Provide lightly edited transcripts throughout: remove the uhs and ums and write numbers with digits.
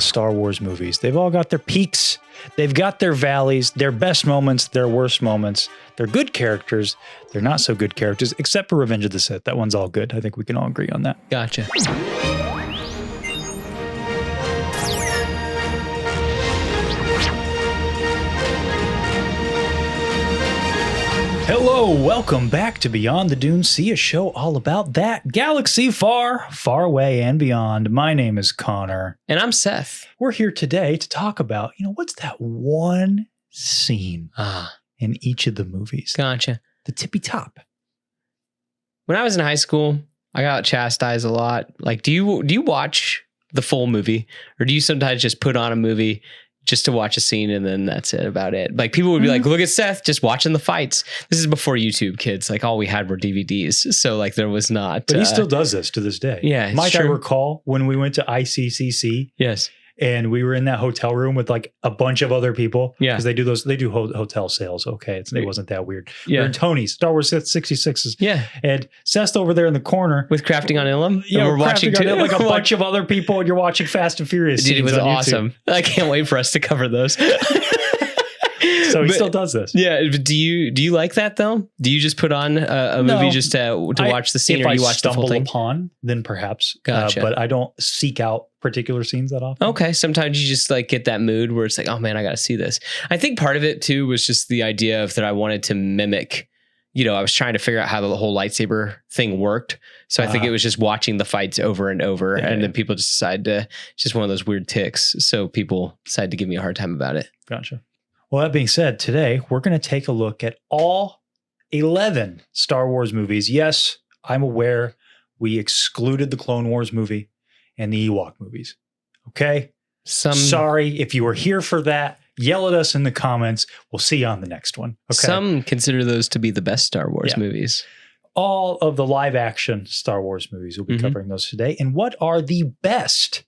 the Star Wars movies. They've all got their peaks. They've got their valleys, their best moments, their worst moments. They're good characters. They're not so good characters, except for Revenge of the Sith. That one's all good. I think we can all agree on that. Gotcha. Hello, welcome back to Beyond the Dune Sea, a show all about that galaxy far, far away and beyond. My name is Connor. And I'm Seth. We're here today to talk about, what's that one scene in each of the movies? Gotcha. The tippy top. When I was in high school, I got chastised a lot. Like, do you watch the full movie, or do you sometimes just put on a movie just to watch a scene and then that's it about it? Like, people would be like, look at Seth just watching the fights. This is before YouTube, kids. Like, all we had were DVDs. So like there was not. But he still does this to this day. Yeah. Might I recall when we went to ICCC? Yes. And we were in that hotel room with like a bunch of other people. Yeah. Because they do hotel sales. Okay. It wasn't that weird. Yeah. We're in Tony's, Star Wars Sith 66s. Yeah. And Seth's over there in the corner. With Crafting on Ilum. Yeah. We're watching too. Like a bunch of other people, and you're watching Fast and Furious. Dude, it was awesome. YouTube. I can't wait for us to cover those. So he still does this. Yeah. Do you like that though? Do you just put on a movie just to watch the scene, or you watch the full thing? If I stumble upon, then perhaps. Gotcha. But I don't seek out particular scenes that often. Okay. Sometimes you just like get that mood where it's like, oh man, I got to see this. I think part of it too was just the idea of that I wanted to mimic, I was trying to figure out how the whole lightsaber thing worked. So I think it was just watching the fights over and over. Yeah, and then people just decide to, it's just one of those weird ticks. So people decide to give me a hard time about it. Gotcha. Well, that being said, today we're going to take a look at all 11 Star Wars movies. Yes, I'm aware we excluded the Clone Wars movie and the Ewok movies. Okay? Sorry if you were here for that. Yell at us in the comments. We'll see you on the next one. Okay? Some consider those to be the best Star Wars movies. All of the live action Star Wars movies, we'll be covering those today. And what are the best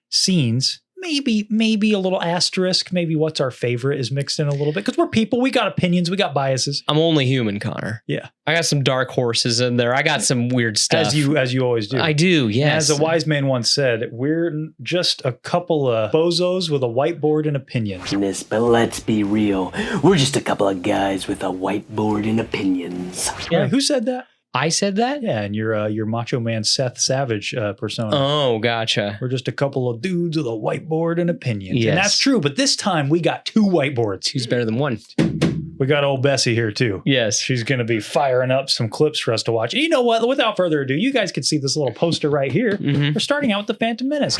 scenes? Maybe a little asterisk. Maybe what's our favorite is mixed in a little bit, because we're people. We got opinions. We got biases. I'm only human, Connor. Yeah. I got some dark horses in there. I got some weird stuff. As you always do. I do, yes. And as a wise man once said, we're just a couple of bozos with a whiteboard and opinions. But let's be real. We're just a couple of guys with a whiteboard and opinions. Yeah. Who said that? I said that? Yeah, and your Macho Man Seth Savage persona. Oh, gotcha. We're just a couple of dudes with a whiteboard and opinions. Yes. And that's true, but this time we got two whiteboards. Who's better than one? We got old Bessie here too. Yes. She's going to be firing up some clips for us to watch. And you know what? Without further ado, you guys can see this little poster right here. We're starting out with the Phantom Menace.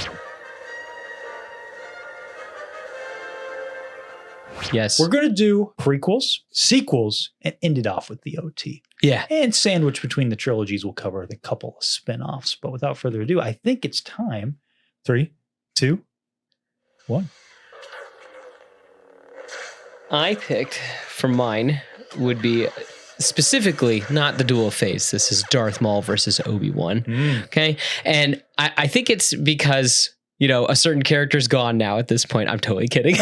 Yes. We're going to do prequels, sequels, and end it off with the OT. Yeah. And sandwich between the trilogies, we'll cover the couple of spin-offs. But without further ado, I think it's time. 3, 2, 1. I picked for mine would be specifically not the dual phase. This is Darth Maul versus Obi-Wan. Okay. And I think it's because, a certain character's gone now at this point. I'm totally kidding.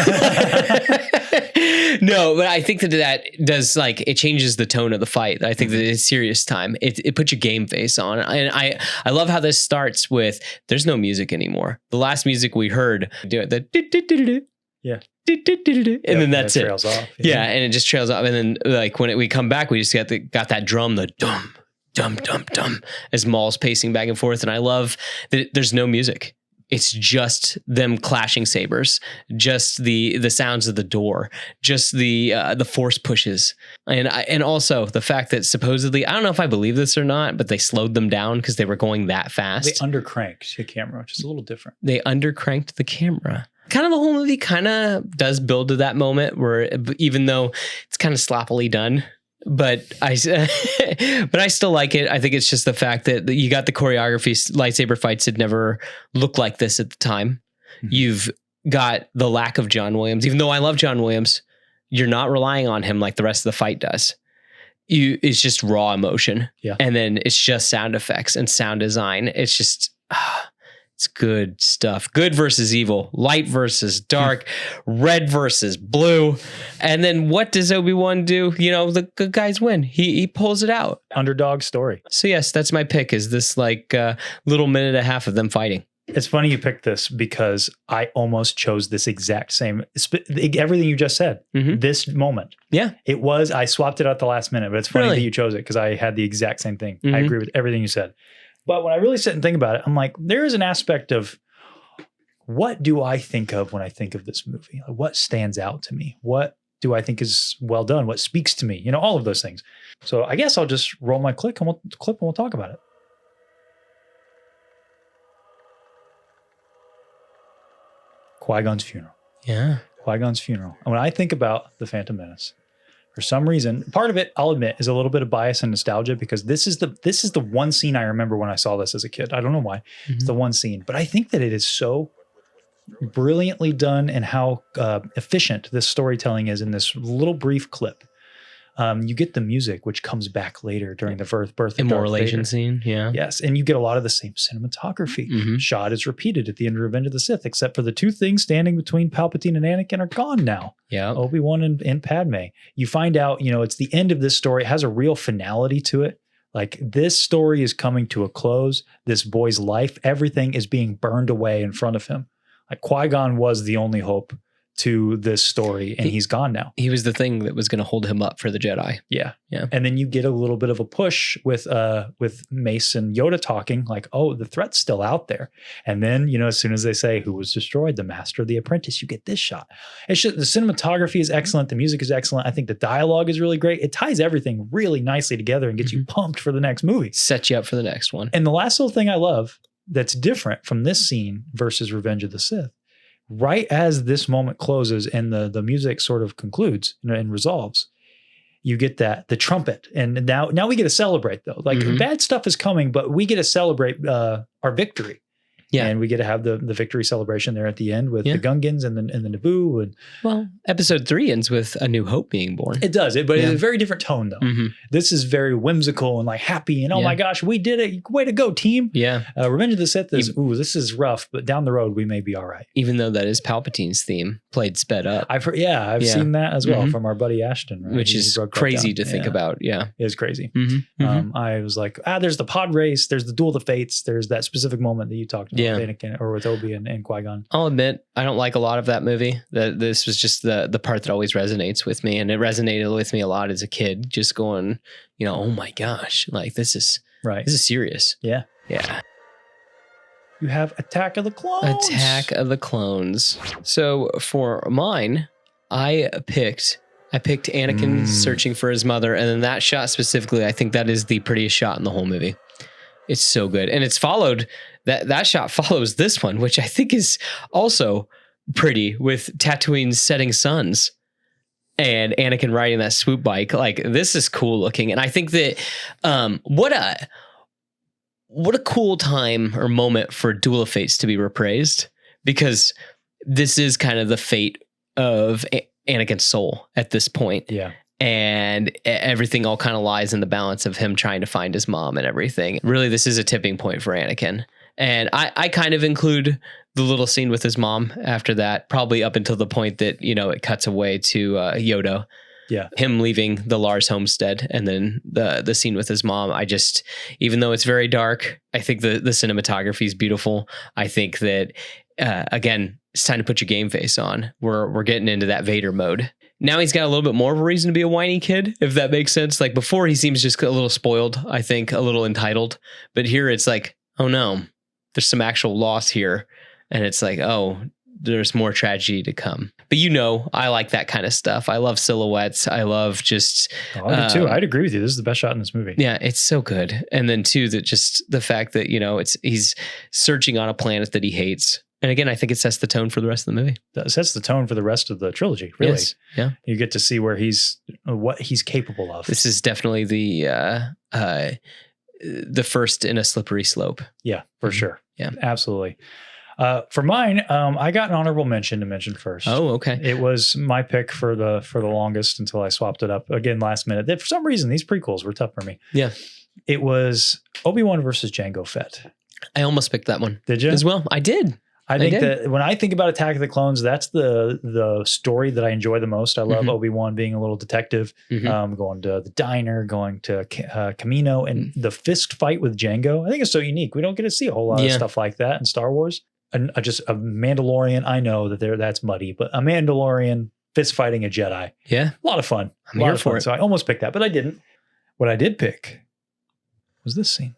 No, but I think that does, like, it changes the tone of the fight. I think that it's serious time. It puts your game face on. And I love how this starts with, there's no music anymore. The last music we heard, do it, the yeah. And then that's it. Trails off. Yeah, and it just trails off. And then, like, when we come back, we just got that drum, the dum, dum, dum, dum, as Maul's pacing back and forth. And I love that there's no music. It's just them clashing sabers, just the sounds of the door, just the force pushes, and also the fact that supposedly, I don't know if I believe this or not, but they slowed them down because they were going that fast. They undercranked the camera, which is a little different. They undercranked the camera. Kind of the whole movie kind of does build to that moment where, even though it's kind of sloppily done. But I still like it. I think it's just the fact that you got the choreography. Lightsaber fights had never looked like this at the time. You've got the lack of John Williams. Even though I love John Williams, you're not relying on him like the rest of the fight does. It's just raw emotion. Yeah. And then it's just sound effects and sound design. It's just... It's good stuff. Good versus evil, light versus dark, red versus blue. And then what does Obi-Wan do? The good guys win. He pulls it out. Underdog story. So yes, that's my pick, is this like little minute and a half of them fighting. It's funny you picked this because I almost chose this exact same, everything you just said, this moment. Yeah. It was, I swapped it out the last minute, but it's funny that you chose it because I had the exact same thing. I agree with everything you said. But when I really sit and think about it, I'm like, there is an aspect of what do I think of when I think of this movie? Like, what stands out to me? What do I think is well done? What speaks to me? You know, all of those things. So I guess I'll just roll my clip and we'll talk about it. Qui-Gon's funeral. Yeah. Qui-Gon's funeral. And when I think about the Phantom Menace, for some reason, part of it, I'll admit, is a little bit of bias and nostalgia because this is the one scene I remember when I saw this as a kid. I don't know why. It's the one scene, but I think that it is so brilliantly done and how efficient this storytelling is in this little brief clip. You get the music, which comes back later during the birth of Darth Vader. Immortalization scene, yeah. Yes, and you get a lot of the same cinematography. Shot is repeated at the end of Revenge of the Sith, except for the two things standing between Palpatine and Anakin are gone now. Yeah, Obi-Wan and Padme. You find out, it's the end of this story. It has a real finality to it. Like, this story is coming to a close. This boy's life, everything is being burned away in front of him. Like, Qui-Gon was the only hope to this story, and he's gone now. He was the thing that was going to hold him up for the Jedi. Yeah. Yeah. And then you get a little bit of a push with Mace and Yoda talking like, oh, the threat's still out there. And then, as soon as they say who was destroyed, the master of the apprentice, you get this shot. It's just, the cinematography is excellent. The music is excellent. I think the dialogue is really great. It ties everything really nicely together and gets you pumped for the next movie. Sets you up for the next one. And the last little thing I love that's different from this scene versus Revenge of the Sith, right as this moment closes and the music sort of concludes and resolves, you get the trumpet. And now we get to celebrate, though. Like, bad stuff is coming, but we get to celebrate our victory. Yeah. And we get to have the victory celebration there at the end with the Gungans and the Naboo. And well, episode 3 ends with A New Hope being born. It does, but it's a very different tone, though. This is very whimsical and like happy and oh my gosh, we did it. Way to go, team. Yeah. Revenge of the Sith is, this is rough, but down the road we may be all right. Even though that is Palpatine's theme, played sped up. I've seen that as well from our buddy Ashton. Right? Which is crazy to think about. Yeah. It is crazy. I was like, there's the pod race, there's the Duel of the Fates, there's that specific moment that you talked about. Anakin, or with Obi and Qui-Gon. I'll admit, I don't like a lot of that movie. This was just the part that always resonates with me. And it resonated with me a lot as a kid, just going, oh my gosh, like this is serious. Yeah. Yeah. You have Attack of the Clones. Attack of the Clones. So for mine, I picked Anakin searching for his mother. And then that shot specifically, I think that is the prettiest shot in the whole movie. It's so good. And it's followed, that shot follows this one, which I think is also pretty, with Tatooine's setting suns and Anakin riding that swoop bike. Like, this is cool looking. And I think that what a cool time or moment for Duel of Fates to be repraised, because this is kind of the fate of Anakin's soul at this point. Yeah. And everything all kind of lies in the balance of him trying to find his mom and everything. Really, this is a tipping point for Anakin. And I kind of include the little scene with his mom after that, probably up until the point that, it cuts away to Yoda. Yeah. Him leaving the Lars homestead, and then the scene with his mom. Even though it's very dark, I think the cinematography is beautiful. I think that, again, it's time to put your game face on. We're getting into that Vader mode. Now he's got a little bit more of a reason to be a whiny kid, if that makes sense. Like, before, he seems just a little spoiled, I think, a little entitled. But here it's like, oh no, there's some actual loss here. And it's like, oh, there's more tragedy to come. But I like that kind of stuff. I love silhouettes. I love just... I do too. I'd agree with you. This is the best shot in this movie. Yeah, it's so good. And then too, that just the fact that, he's searching on a planet that he hates. And again, I think it sets the tone for the rest of the movie. That sets the tone for the rest of the trilogy, really. Yes. Yeah. You get to see what he's capable of. This is definitely the first in a slippery slope. Yeah, for sure. Yeah, absolutely. For mine, I got an honorable mention to mention first. Oh, okay. It was my pick for the longest until I swapped it up again last minute. For some reason, these prequels were tough for me. Yeah. It was Obi-Wan versus Jango Fett. I almost picked that one. Did you? As well. I did. I think that when I think about Attack of the Clones, that's the story that I enjoy the most. I love Obi-Wan being a little detective, going to the diner, going to Camino, and the fist fight with Jango. I think it's so unique. We don't get to see a whole lot of stuff like that in Star Wars. And just a Mandalorian, I know that that's muddy, but a Mandalorian fist fighting a Jedi. Yeah. A lot of fun. I'm here for it. So I almost picked that, but I didn't. What I did pick was this scene.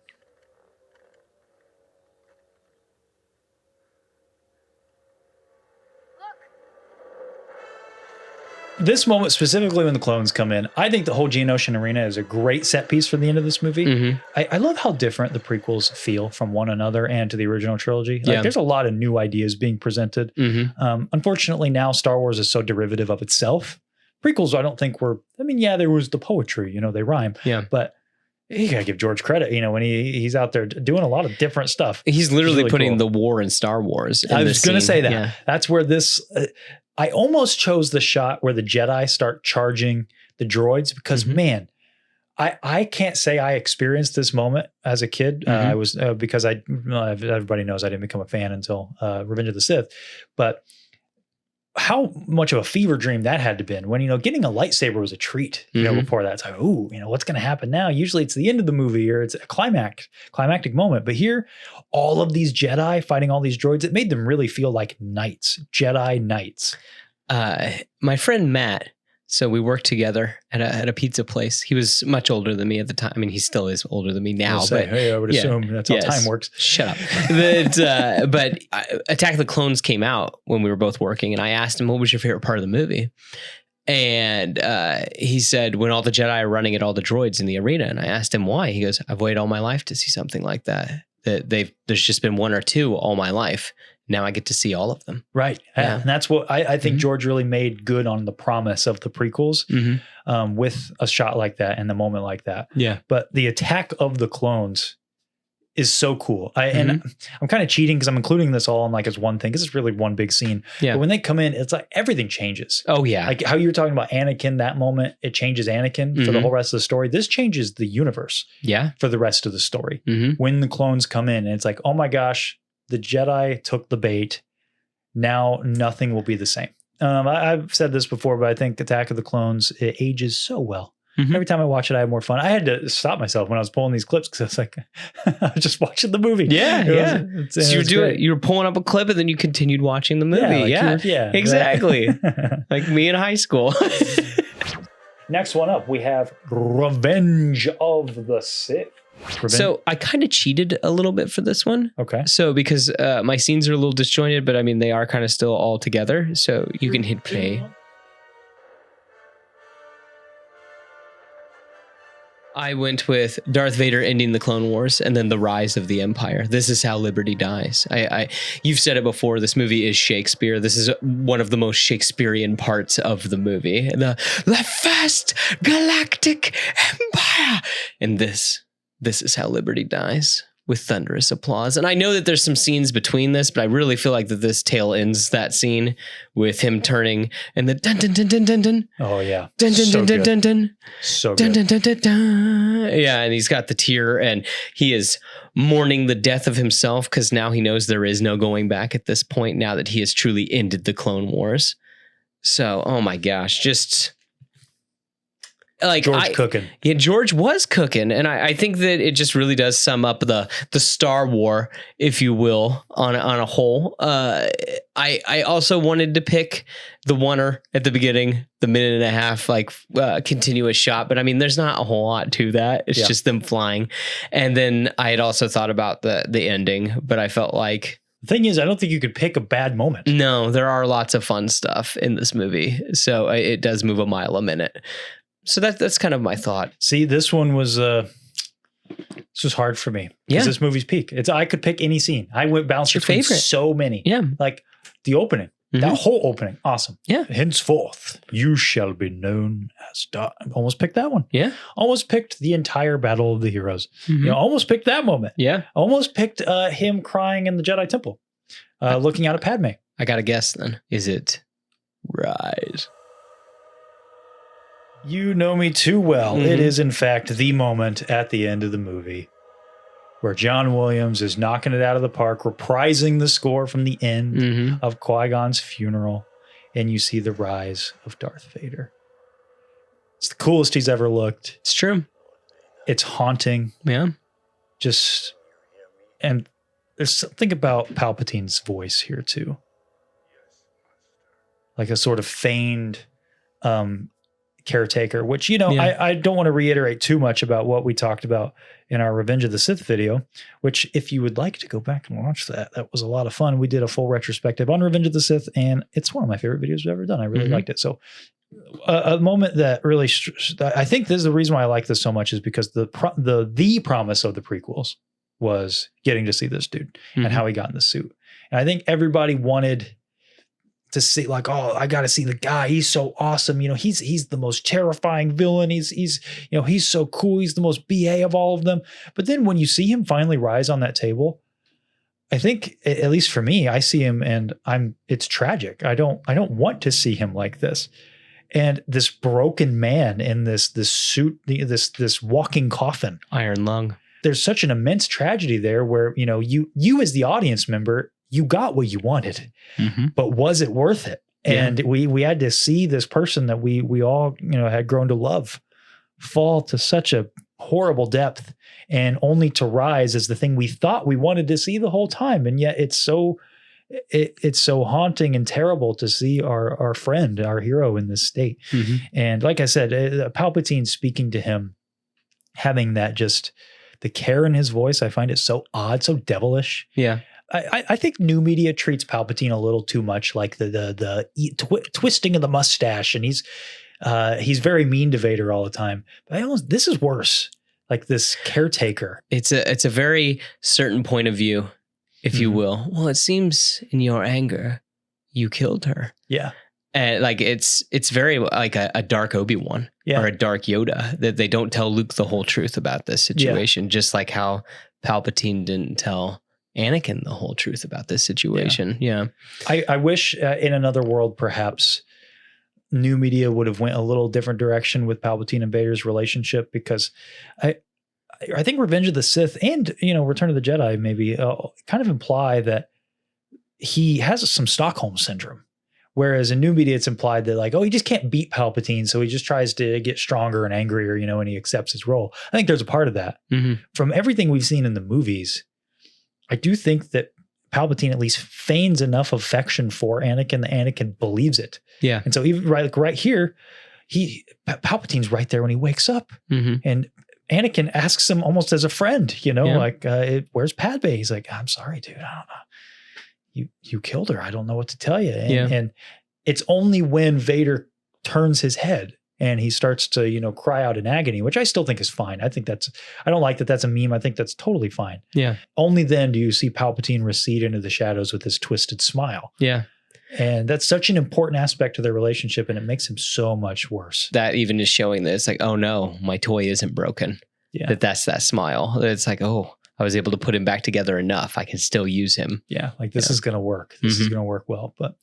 This moment, specifically when the clones come in, I think the whole Geonosis arena is a great set piece for the end of this movie. I love how different the prequels feel from one another and to the original trilogy. Like, there's a lot of new ideas being presented. Unfortunately, now Star Wars is so derivative of itself. Prequels, I don't think were, I mean, yeah, there was the poetry, you know, they rhyme. Yeah. But you gotta give George credit, you know, when he's out there doing a lot of different stuff. He's literally really putting the war in Star Wars. I was going to say that. Yeah. That's where this... I almost chose the shot where the Jedi start charging the droids because, man, I can't say I experienced this moment as a kid. I was because everybody knows I didn't become a fan until Revenge of the Sith, but how much of a fever dream that had to been when, you know, getting a lightsaber was a treat, you know, before that. It's like, ooh, you know, what's going to happen now? Usually it's the end of the movie or it's a climactic moment. But here, all of these Jedi fighting all these droids, it made them really feel like knights, Jedi knights. My friend Matt, so we worked together at a pizza place. He was much older than me at the time. I mean, he still is older than me now. I would assume that's how time works. Shut up. But Attack of the Clones came out when we were both working, and I asked him, what was your favorite part of the movie? And he said, when all the Jedi are running at all the droids in the arena. And I asked him why. He goes, I've waited all my life to see something like that. There's just been one or two all my life. Now I get to see all of them. Right. Yeah. And that's what I think George really made good on the promise of the prequels with a shot like that and the moment like that. Yeah. But the Attack of the Clones is so cool. And I'm kind of cheating because I'm including this all in like as one thing because it's really one big scene. Yeah. But when they come in, it's like everything changes. Oh, yeah. Like how you were talking about Anakin, that moment, it changes Anakin for the whole rest of the story. This changes the universe for the rest of the story. When the clones come in and it's like, oh my gosh, the Jedi took the bait. Now nothing will be the same. I've said this before, but I think Attack of the Clones, it ages so well. Every time I watch it, I have more fun. I had to stop myself when I was pulling these clips because I was like, I was just watching the movie. Yeah. So you were pulling up a clip and then you continued watching the movie. Yeah, exactly. Like me in high school. Next one up, we have Revenge of the Sith. So I kind of cheated a little bit for this one. Okay. So because my scenes are a little disjointed, but I mean, they are kind of still all together. So you can hit play. I went with Darth Vader ending the Clone Wars and then the rise of the Empire. This is how liberty dies. You've said it before. This movie is Shakespeare. This is one of the most Shakespearean parts of the movie. The first galactic empire. And this is how liberty dies, with thunderous applause. And I know that there's some scenes between this, but I really feel like that this tail ends that scene with him turning and the dun dun dun dun dun dun. Oh yeah. Dun dun dun dun dun dun. So dun good. dun dun dun dun. Yeah, and he's got the tear and he is mourning the death of himself because now he knows there is no going back at this point now that he has truly ended the Clone Wars. So, oh my gosh, just... Like George cooking. Yeah, George was cooking. And I think that it just really does sum up the Star War, if you will, on a whole. I also wanted to pick the oneer at the beginning, the minute and a half, like continuous shot. But I mean, there's not a whole lot to that. It's just them flying. And then I had also thought about the ending, but I felt like... The thing is, I don't think you could pick a bad moment. No, there are lots of fun stuff in this movie. So it does move a mile a minute. So that's kind of my thought. See, this one was this was hard for me because this movie's peak. I could pick any scene. I went bounced between so many. Yeah, like the opening, that whole opening, awesome. Yeah. Henceforth, you shall be known as Darth. Almost picked that one. Yeah. Almost picked the entire Battle of the Heroes. You know, almost picked that moment. Yeah. Almost picked him crying in the Jedi Temple, looking out at Padme. I got to guess then. Is it Rise? You know me too well. It is, in fact, the moment at the end of the movie where John Williams is knocking it out of the park, reprising the score from the end of Qui-Gon's funeral, and you see the rise of Darth Vader. It's the coolest he's ever looked. It's true. It's haunting. Yeah. And there's something about Palpatine's voice here too. Like a sort of feigned caretaker, which, I don't want to reiterate too much about what we talked about in our Revenge of the Sith video, which if you would like to go back and watch that was a lot of fun. We did a full retrospective on Revenge of the Sith, and it's one of my favorite videos we've ever done. I really liked it. So a moment that really, I think this is the reason why I like this so much, is because the promise of the prequels was getting to see this dude and how he got in the suit. And I think everybody wanted to see, like, oh, I got to see the guy. He's so awesome. He's the most terrifying villain. He's so cool. He's the most BA of all of them. But then when you see him finally rise on that table, I think, at least for me, I see him and it's tragic. I don't want to see him like this. And this broken man in this suit, this walking coffin, iron lung. There's such an immense tragedy there where, you as the audience member, you got what you wanted, but was it worth it? And we had to see this person that we all, had grown to love fall to such a horrible depth, and only to rise as the thing we thought we wanted to see the whole time. And yet it's so haunting and terrible to see our friend, our hero, in this state. And like I said, Palpatine speaking to him, having that, just the care in his voice, I find it so odd, so devilish. Yeah. I think new media treats Palpatine a little too much like the twisting of the mustache, and he's very mean to Vader all the time. But this is worse. Like this caretaker. It's a very certain point of view, if you will. Well, it seems in your anger, you killed her. Yeah. And like it's very like a dark Obi-Wan or a dark Yoda, that they don't tell Luke the whole truth about this situation, just like how Palpatine didn't tell Anakin the whole truth about this situation. Yeah. I wish in another world, perhaps new media would have went a little different direction with Palpatine and Vader's relationship, because I think Revenge of the Sith and, Return of the Jedi maybe kind of imply that he has some Stockholm syndrome. Whereas in new media, it's implied that, like, oh, he just can't beat Palpatine, so he just tries to get stronger and angrier, and he accepts his role. I think there's a part of that. From everything we've seen in the movies, I do think that Palpatine at least feigns enough affection for Anakin that Anakin believes it. Yeah. And so even right here, Palpatine's right there when he wakes up, and Anakin asks him almost as a friend, where's Padme? He's like, I'm sorry, dude. I don't know. You killed her. I don't know what to tell you. And it's only when Vader turns his head and he starts to, cry out in agony, which I still think is fine. I don't like that that's a meme. I think that's totally fine. Yeah. Only then do you see Palpatine recede into the shadows with his twisted smile. Yeah. And that's such an important aspect to their relationship, and it makes him so much worse. That even is showing that it's like, oh no, my toy isn't broken. Yeah. That's that smile. It's like, oh, I was able to put him back together enough. I can still use him. Yeah. Like this is going to work. This is going to work well, but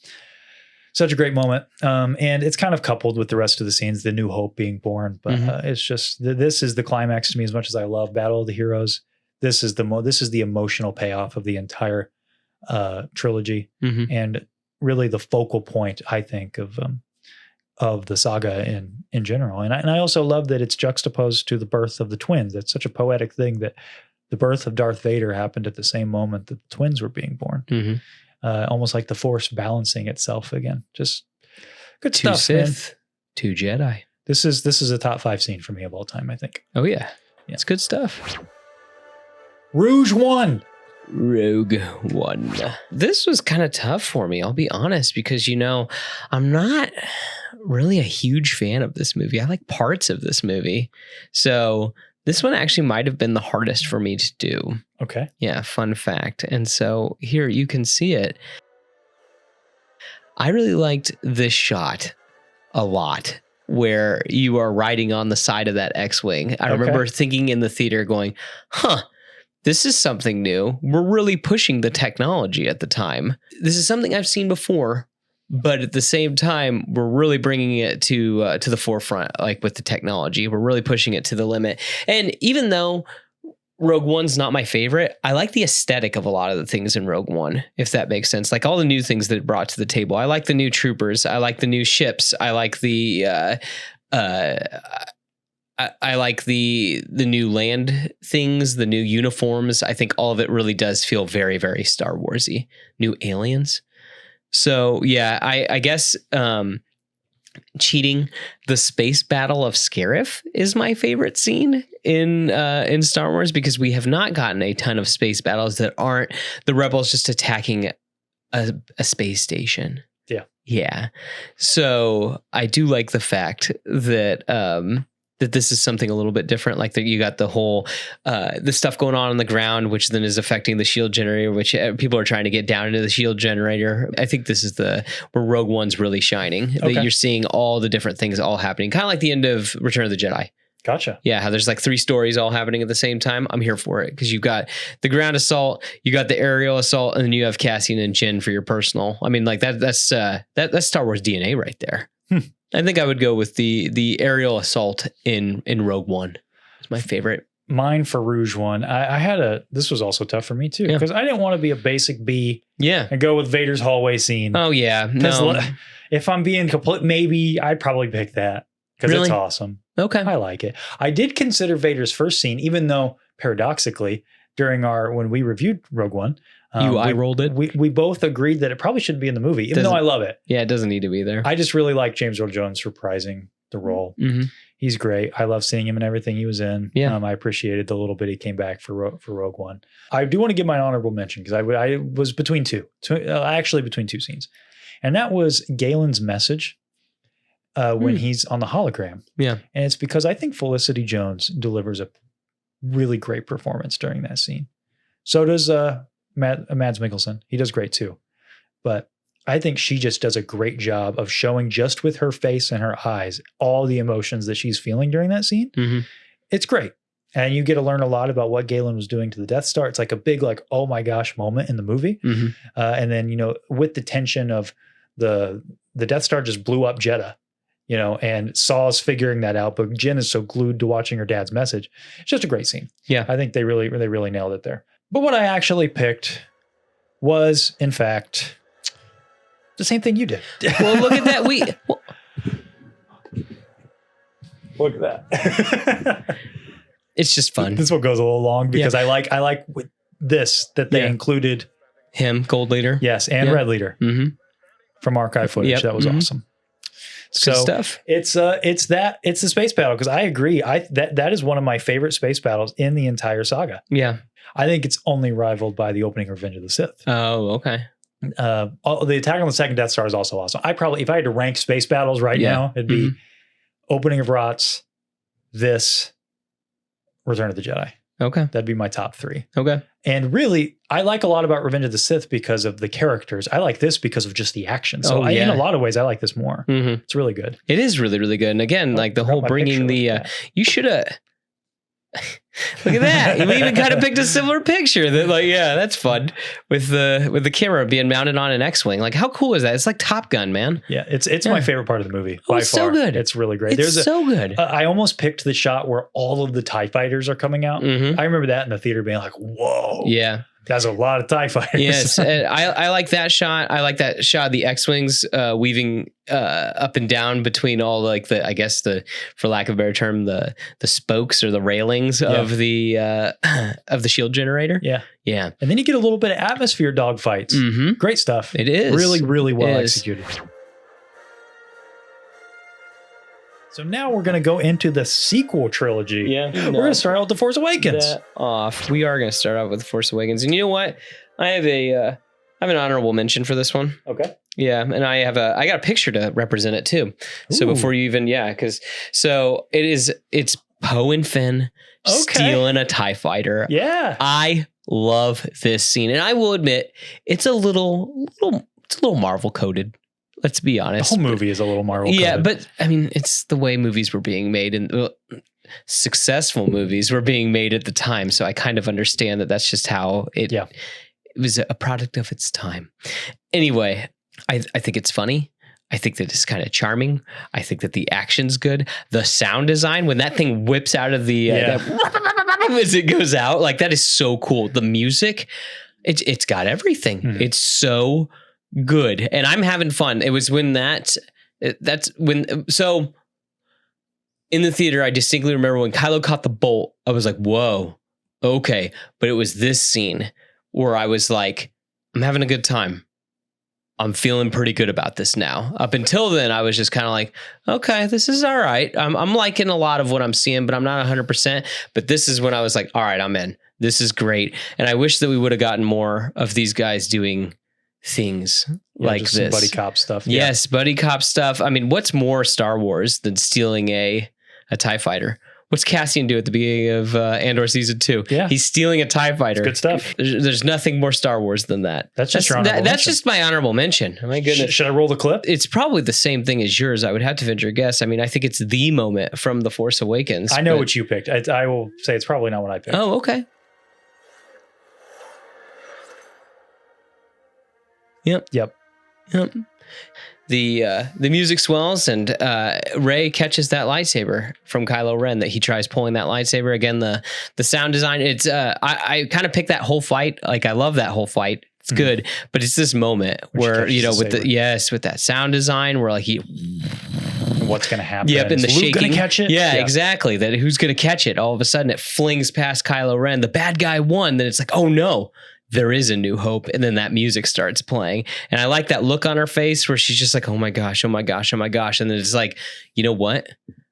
such a great moment. And it's kind of coupled with the rest of the scenes, the New Hope being born, but it's just, this is the climax to me. As much as I love Battle of the Heroes, this is the emotional payoff of the entire trilogy, and really the focal point, I think, of the saga in general. And I also love that it's juxtaposed to the birth of the twins. That's such a poetic thing, that the birth of Darth Vader happened at the same moment that the twins were being born. Almost like the Force balancing itself again. Just good two stuff, Sith, man. 2 Jedi. This is a top 5 scene for me of all time, I think. Oh yeah. It's good stuff. Rouge One. Rogue One. This was kind of tough for me, I'll be honest, because, I'm not really a huge fan of this movie. I like parts of this movie. So this one actually might have been the hardest for me to do. Okay. Yeah, fun fact. And so here you can see it. I really liked this shot a lot, where you are riding on the side of that X-Wing. I remember thinking in the theater going, this is something new. We're really pushing the technology at the time. This is something I've seen before, but at the same time, we're really bringing it to the forefront, like with the technology. We're really pushing it to the limit. And even though Rogue One's not my favorite. I like the aesthetic of a lot of the things in Rogue One, if that makes sense. Like all the new things that it brought to the table. I like the new troopers. I like the new ships. I like the I like the new land things, the new uniforms. I think all of it really does feel very, very Star Wars-y. New aliens. So yeah, I guess cheating the space battle of Scarif is my favorite scene in Star Wars, because we have not gotten a ton of space battles that aren't the rebels just attacking a space station. Yeah. So I do like the fact that that this is something a little bit different. Like that you got the whole the stuff going on the ground, which then is affecting the shield generator, which people are trying to get down into the shield generator. I think this is where Rogue One's really shining. Okay. That you're seeing all the different things all happening, kind of like the end of Return of the Jedi. Gotcha. Yeah, how there's like 3 stories all happening at the same time. I'm here for it, because you've got the ground assault, you got the aerial assault, and then you have Cassian and Jyn for your personal. I mean, like that's Star Wars DNA right there. I think I would go with the aerial assault in Rogue One. It's my favorite. Mine for Rouge One, I had this was also tough for me too, because I didn't want to be a basic B and go with Vader's hallway scene. Oh yeah. No. If I'm being complete, maybe I'd probably pick that, because it's awesome. Okay. I like it. I did consider Vader's first scene, even though paradoxically, when we reviewed Rogue One, I rolled it. We both agreed that it probably shouldn't be in the movie, even though I love it. Yeah, it doesn't need to be there. I just really like James Earl Jones reprising the role. Mm-hmm. He's great. I love seeing him in everything he was in. Yeah. I appreciated the little bit he came back for Rogue One. I do want to give my honorable mention, because I was between two scenes. And that was Galen's message when he's on the hologram. Yeah. And it's because I think Felicity Jones delivers a really great performance during that scene. So does Mads Mikkelsen. He does great too. But I think she just does a great job of showing, just with her face and her eyes, all the emotions that she's feeling during that scene. Mm-hmm. It's great. And you get to learn a lot about what Galen was doing to the Death Star. It's like a big, like, oh my gosh moment in the movie. Mm-hmm. And then, with the tension of the Death Star just blew up Jeddah, and Saw's figuring that out, but Jyn is so glued to watching her dad's message. It's just a great scene. Yeah. I think they really nailed it there. But what I actually picked was, in fact, the same thing you did. Well, look at that. Look at that. It's just fun. This one goes a little long, because I like with this that they included him, Gold Leader. Yes, and Red Leader from archive footage. Yep. That was awesome. It's good stuff. It's the space battle, because I agree. That is one of my favorite space battles in the entire saga. Yeah. I think it's only rivaled by the opening of Revenge of the Sith. Oh, okay. The attack on the second Death Star is also awesome. If I had to rank space battles right now, it'd be opening of Rots, this, Return of the Jedi. Okay. That'd be my top 3. Okay. And really, I like a lot about Revenge of the Sith because of the characters. I like this because of just the action. So in a lot of ways, I like this more. Mm-hmm. It's really good. It is really, really good. And again, like the whole bringing you should have. Look at that. We even kind of picked a similar picture that's fun with the camera being mounted on an X-Wing. Like, how cool is that? It's like Top Gun, man. Yeah. It's my favorite part of the movie. By it's far. So good. It's really great. It's so good. I almost picked the shot where all of the TIE fighters are coming out. Mm-hmm. I remember that in the theater being like, whoa. Yeah. That's a lot of TIE fighters. Yes. I like that shot. I like that shot of the X-Wings weaving up and down between all for lack of a better term, the spokes or the railings of the shield generator. Yeah. Yeah. And then you get a little bit of atmosphere dogfights. Mm-hmm. Great stuff. It is. Really, really well executed. So now we're going to go into the sequel trilogy. Yeah. We're going to start out with The Force Awakens. We are going to start out with The Force Awakens. And you know what? I have an honorable mention for this one. Okay. Yeah. And I got a picture to represent it too. Ooh. So before you even, it's Poe and Finn stealing a TIE fighter. Yeah. I love this scene. And I will admit, it's a little Marvel coded. Let's be honest. The whole movie is a little Marvel coded. Yeah, but I mean, it's the way movies were being made, and successful movies were being made at the time. So I kind of understand that that's just how it was a product of its time. Anyway, I think it's funny. I think that it's kind of charming. I think that the action's good. The sound design, when that thing whips out of the as it goes out, like that is so cool. The music, it's got everything. It's so good, and I'm having fun. It was when so in the theater, I distinctly remember when Kylo caught the bolt. I was like, whoa, okay. But it was this scene where I was like, I'm having a good time. I'm feeling pretty good about this now. Up until then, I was just kind of like, okay, this is all right. I'm liking a lot of what I'm seeing, but I'm not 100%. But this is when I was like, all right, I'm in. This is great. And I wish that we would have gotten more of these guys doing things like just this. Some buddy cop stuff. Yes, buddy cop stuff. I mean, what's more Star Wars than stealing a TIE fighter? What's Cassian do at the beginning of Andor season 2? Yeah. He's stealing a TIE fighter. Good stuff. There's nothing more Star Wars than that. That's just your honorable That's mention. just my honorable mention. My goodness. Should I roll the clip? It's probably the same thing as yours. I would have to venture a guess. I mean, I think it's the moment from The Force Awakens. I know what you picked. I will say it's probably not what I picked. Oh, okay. Yep. The music swells and Rey catches that lightsaber from Kylo Ren that he tries pulling that lightsaber. Again, the sound design, it's I kind of picked that whole fight. Like I love that whole fight. It's good, but it's this moment where you know with that sound design where like what's going to happen? Yep, and the Luke shaking. Going to catch it? Yeah, exactly. That who's going to catch it? All of a sudden, it flings past Kylo Ren. The bad guy won. Then it's like, oh no. There is a new hope. And then that music starts playing. And I like that look on her face where she's just like, oh my gosh, oh my gosh, oh my gosh. And then it's like, you know what?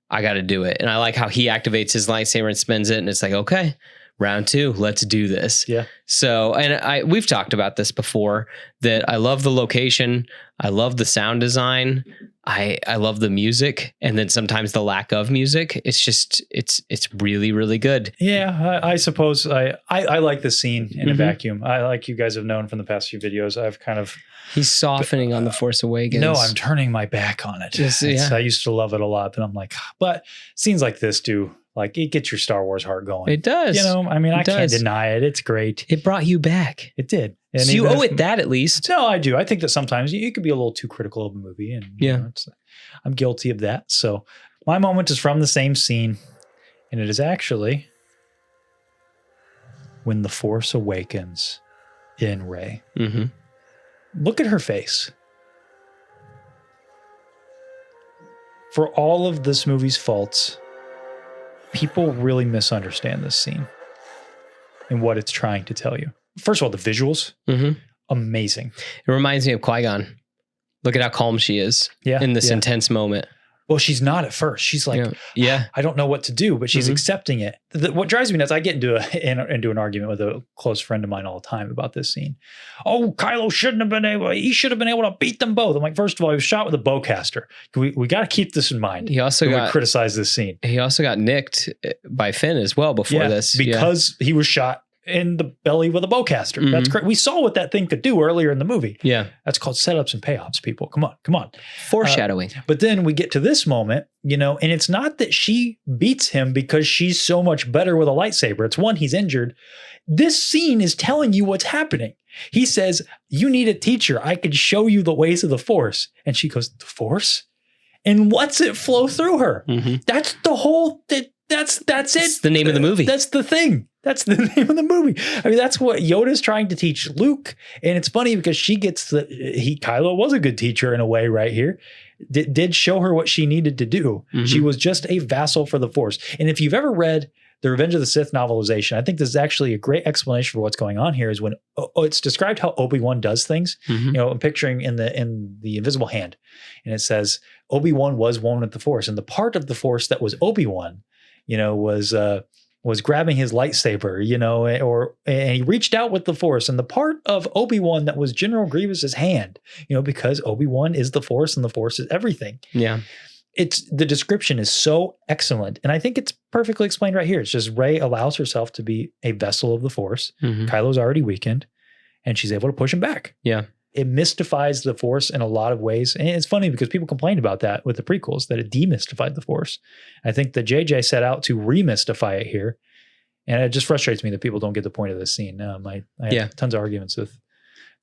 I got to do it. And I like how he activates his lightsaber and spins it. And it's like, okay, round 2, let's do this. Yeah. So, and we've talked about this before that I love the location. I love the sound design. I love the music, and then sometimes the lack of music. It's just it's really, really good. Yeah, I suppose I like the scene in a vacuum. I like you guys have known from the past few videos. I've kind of he's softening on The Force Awakens. No, I'm turning my back on it. I used to love it a lot, but I'm like, but scenes like this do like it gets your Star Wars heart going. It does. You know, I mean, I can't deny it. It's great. It brought you back. It did. And so you owe it that at least. No, I do. I think that sometimes you could be a little too critical of a movie, and you know, I'm guilty of that. So my moment is from the same scene, and it is actually when the Force awakens in Rey. Mm-hmm. Look at her face. For all of this movie's faults, people really misunderstand this scene and what it's trying to tell you. First of all, the visuals, amazing. It reminds me of Qui-Gon. Look at how calm she is in this intense moment. Well, she's not at first. She's like, I don't know what to do, but she's accepting it. What drives me nuts, I get into an argument with a close friend of mine all the time about this scene. Oh, Kylo shouldn't have been able, he should have been able to beat them both. I'm like, first of all, he was shot with a bowcaster. We got to keep this in mind. He also got criticize this scene. He also got nicked by Finn as well before this. Because he was shot in the belly with a bowcaster. That's great. We saw what that thing could do earlier in the movie. Yeah. That's called setups and payoffs, people. Come on. Foreshadowing. But then we get to this moment, you know, and it's not that she beats him because she's so much better with a lightsaber. It's one, he's injured. This scene is telling you what's happening. He says, you need a teacher. I can show you the ways of the Force. And she goes, the Force? And lets it flow through her. That's the whole, that's it. That's the name of the movie. That's the thing. That's the name of the movie. I mean, that's what Yoda's trying to teach Luke. And it's funny because she gets Kylo was a good teacher in a way right here. Did show her what she needed to do. She was just a vassal for the Force. And if you've ever read the Revenge of the Sith novelization, I think this is actually a great explanation for what's going on here is when it's described how Obi-Wan does things. You know, I'm picturing in the Invisible Hand, and it says Obi-Wan was one with the Force. And the part of the Force that was Obi-Wan, you know, was grabbing his lightsaber, you know, and he reached out with the Force. And the part of Obi-Wan that was General Grievous's hand, you know, because Obi-Wan is the Force and the Force is everything. Yeah. The description is so excellent. And I think it's perfectly explained right here. It's just Rey allows herself to be a vessel of the Force. Kylo's already weakened and she's able to push him back. Yeah. It mystifies the Force in a lot of ways. And it's funny because people complained about that with the prequels, that it demystified the Force. I think that JJ set out to remystify it here. And it just frustrates me that people don't get the point of this scene. I have tons of arguments with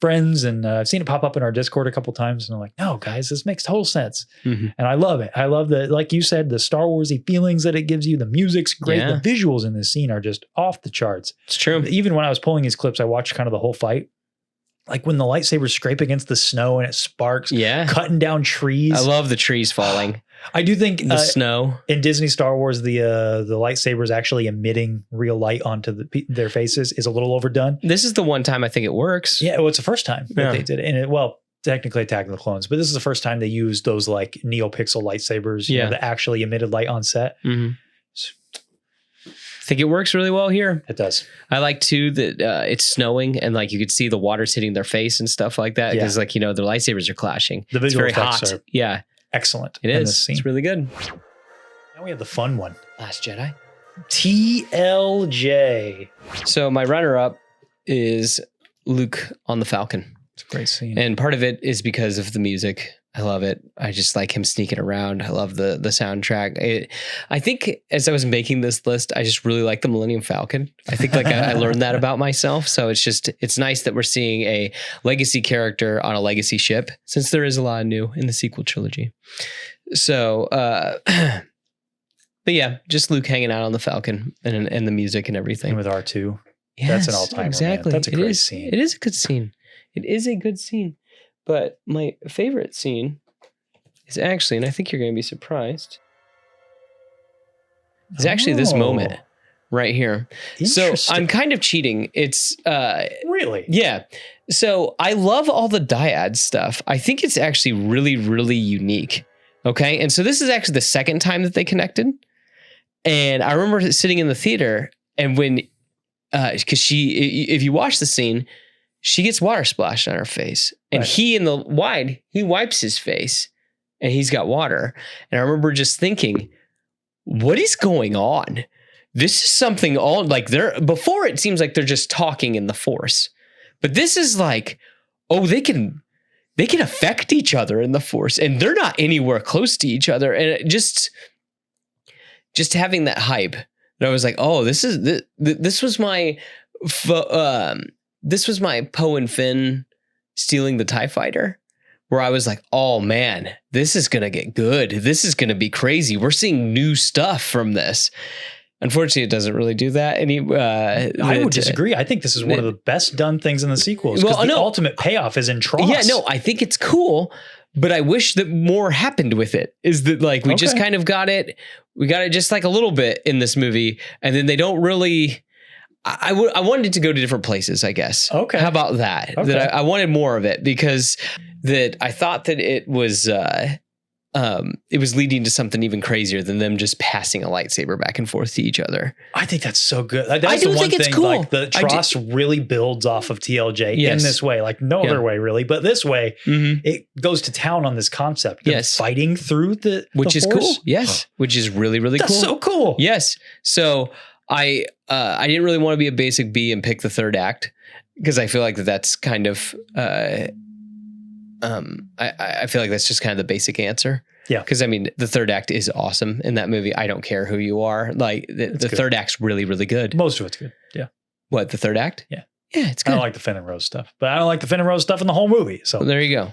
friends, and I've seen it pop up in our Discord a couple times, and I'm like, no, guys, this makes total sense. And I love it. I love the, like you said, the Star Warsy feelings that it gives you. The music's great. Yeah. The visuals in this scene are just off the charts. It's true. Even when I was pulling these clips, I watched kind of the whole fight. Like when the lightsabers scrape against the snow and it sparks, Yeah. cutting down trees. I love the trees falling. I do think The snow. in Disney Star Wars, the lightsabers actually emitting real light onto their faces is a little overdone. This is the one time I think it works. Yeah, well, it's the first time that Yeah. they did it. And it, well, technically Attack of the Clones, but this is the first time they used those like NeoPixel lightsabers you know, that actually emitted light on set. I think it works really well here. It does. I like too that it's snowing and like you could see the water's hitting their face and stuff like that because like, you know, their lightsabers are clashing. The It's visual very effects hot. are Yeah, excellent. it in is. this scene. It's really good. Now we have the fun one. Last Jedi. TLJ. So my runner-up is Luke on the Falcon. It's a great scene. And part of it is because of the music. I love it. I just like him sneaking around. I love the soundtrack. I think as I was making this list, I just really like the Millennium Falcon. I think like I learned that about myself. So it's nice that we're seeing a legacy character on a legacy ship since there is a lot new in the sequel trilogy. So, but yeah, just Luke hanging out on the Falcon and the music and everything. And with R2. Yes, That's an all-timer, man. Exactly. That's a great scene. It is a good scene. It is a good scene. But my favorite scene is actually, and I think you're going to be surprised, is actually this moment right here. So I'm kind of cheating. It's really? Yeah. So I love all the dyad stuff. I think it's actually really, really unique. Okay. And so this is actually the second time that they connected. And I remember sitting in the theater and when, because if you watch the scene, she gets water splashed on her face. And he in the wide, he wipes his face and he's got water. And I remember just thinking, what is going on? This is something all like before it seems like they're just talking in the Force. But this is like, oh, they can affect each other in the Force and they're not anywhere close to each other. And it just having that hype that I was like, oh, this was my Poe and Finn stealing the TIE fighter, where I was like, oh man, this is going to get good. This is going to be crazy. We're seeing new stuff from this. Unfortunately, it doesn't really do that. I would disagree. I think this is one of the best done things in the sequels because the ultimate payoff is in Tross. Yeah, no, I think it's cool, but I wish that more happened with it. Is that like we just kind of got it. We got it just like a little bit in this movie, and then they don't really. I wanted it to go to different places, I guess. Okay. How about that? Okay. That I wanted more of it because that I thought that it was leading to something even crazier than them just passing a lightsaber back and forth to each other. I think that's so good. That's the one thing. Cool. Like the Tross really builds off of TLJ in this way, like no other way really, but this way it goes to town on this concept of fighting through which is Force. Cool. Yes, which is really cool. That's so cool. Yes. So I didn't really want to be a basic B and pick the third act because I feel like that's kind of I feel like that's just kind of the basic answer. Yeah. Because I mean, the third act is awesome in that movie. I don't care who you are. Like the third act's really, really good. Most of it's good. Yeah. What, the third act? Yeah. Yeah, it's good. I don't like the Finn and Rose stuff, but I don't like the Finn and Rose stuff in the whole movie. So well, there you go.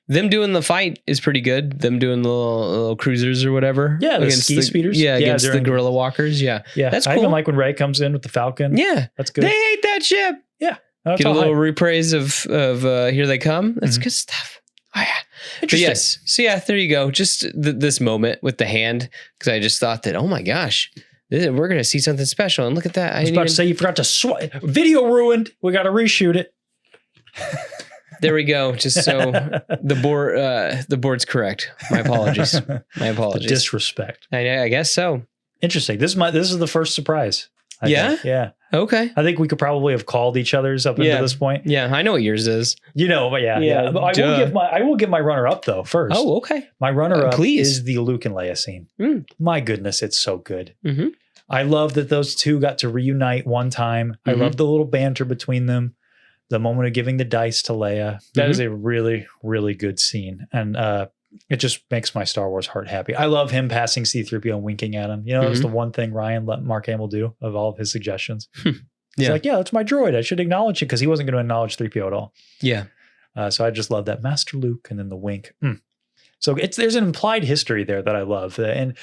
Them doing the fight is pretty good. Them doing the little cruisers or whatever. Yeah, the ski speeders. Yeah, against the gorilla walkers. Yeah. Yeah. That's cool. I even like when Rey comes in with the Falcon. Yeah. That's good. They ate that ship. Yeah. Get a little reprise of Here They Come. That's good stuff. Oh, yeah. Interesting. Yes. So yeah, there you go. Just this moment with the hand. Because I just thought that, oh my gosh, we're going to see something special. And look at that. I was about to say you forgot to swipe. Video ruined. We got to reshoot it. There we go. Just so the board's correct. My apologies. My apologies. The disrespect. I guess so. Interesting. This is the first surprise. I think. Yeah. Okay. I think we could probably have called each other's up until this point. Yeah, I know what yours is. You know, but yeah. But I will give my runner up though first. Oh, okay. My runner up is the Luke and Leia scene. My goodness, it's so good. Mm-hmm. I love that those two got to reunite one time. I love the little banter between them. The moment of giving the dice to Leia. That is a really, really good scene. And it just makes my Star Wars heart happy. I love him passing C-3PO and winking at him. You know, that's the one thing Ryan let Mark Hamill do of all of his suggestions. He's Yeah. like, yeah, that's my droid. I should acknowledge it because he wasn't going to acknowledge 3PO at all. Yeah. So I just love that Master Luke and then the wink. So there's an implied history there that I love. And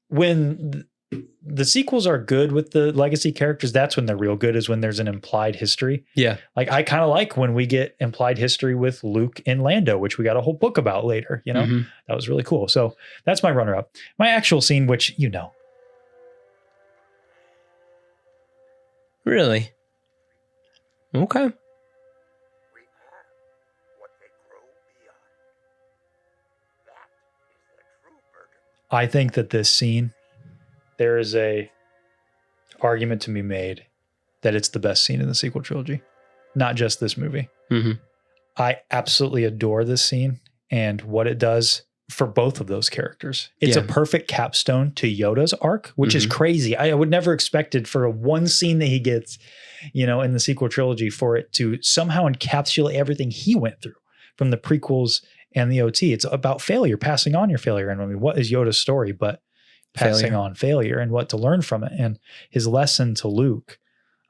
when the sequels are good with the legacy characters, that's when they're real good, is when there's an implied history. Yeah. Like I kind of like when we get implied history with Luke and Lando, which we got a whole book about later, you know, Mhm. that was really cool. So that's my runner up. My actual scene, which, you know, Really? Okay. I think that this scene, there is a argument to be made that it's the best scene in the sequel trilogy, not just this movie. Mhm. I absolutely adore this scene and what it does for both of those characters. It's a Yeah. perfect capstone to Yoda's arc, which is crazy. I would never expected for one scene that he gets, you know, in the sequel trilogy, for it to somehow encapsulate everything he went through from the prequels and the OT. It's about failure, passing on your failure. And I mean, what is Yoda's story but passing on failure and what to learn from it? And his lesson to Luke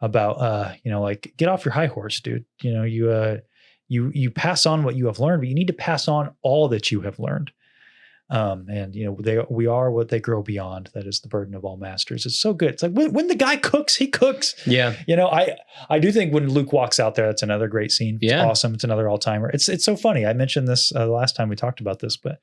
about, you know, like, get off your high horse, dude. You know, you pass on what you have learned, but you need to pass on all that you have learned. And you know, we are what they grow beyond. That is the burden of all masters. It's so good. It's like when the guy cooks, he cooks. Yeah. You know, I do think when Luke walks out there, that's another great scene. It's Yeah. awesome. It's another all timer. It's so funny. I mentioned this the last time we talked about this, but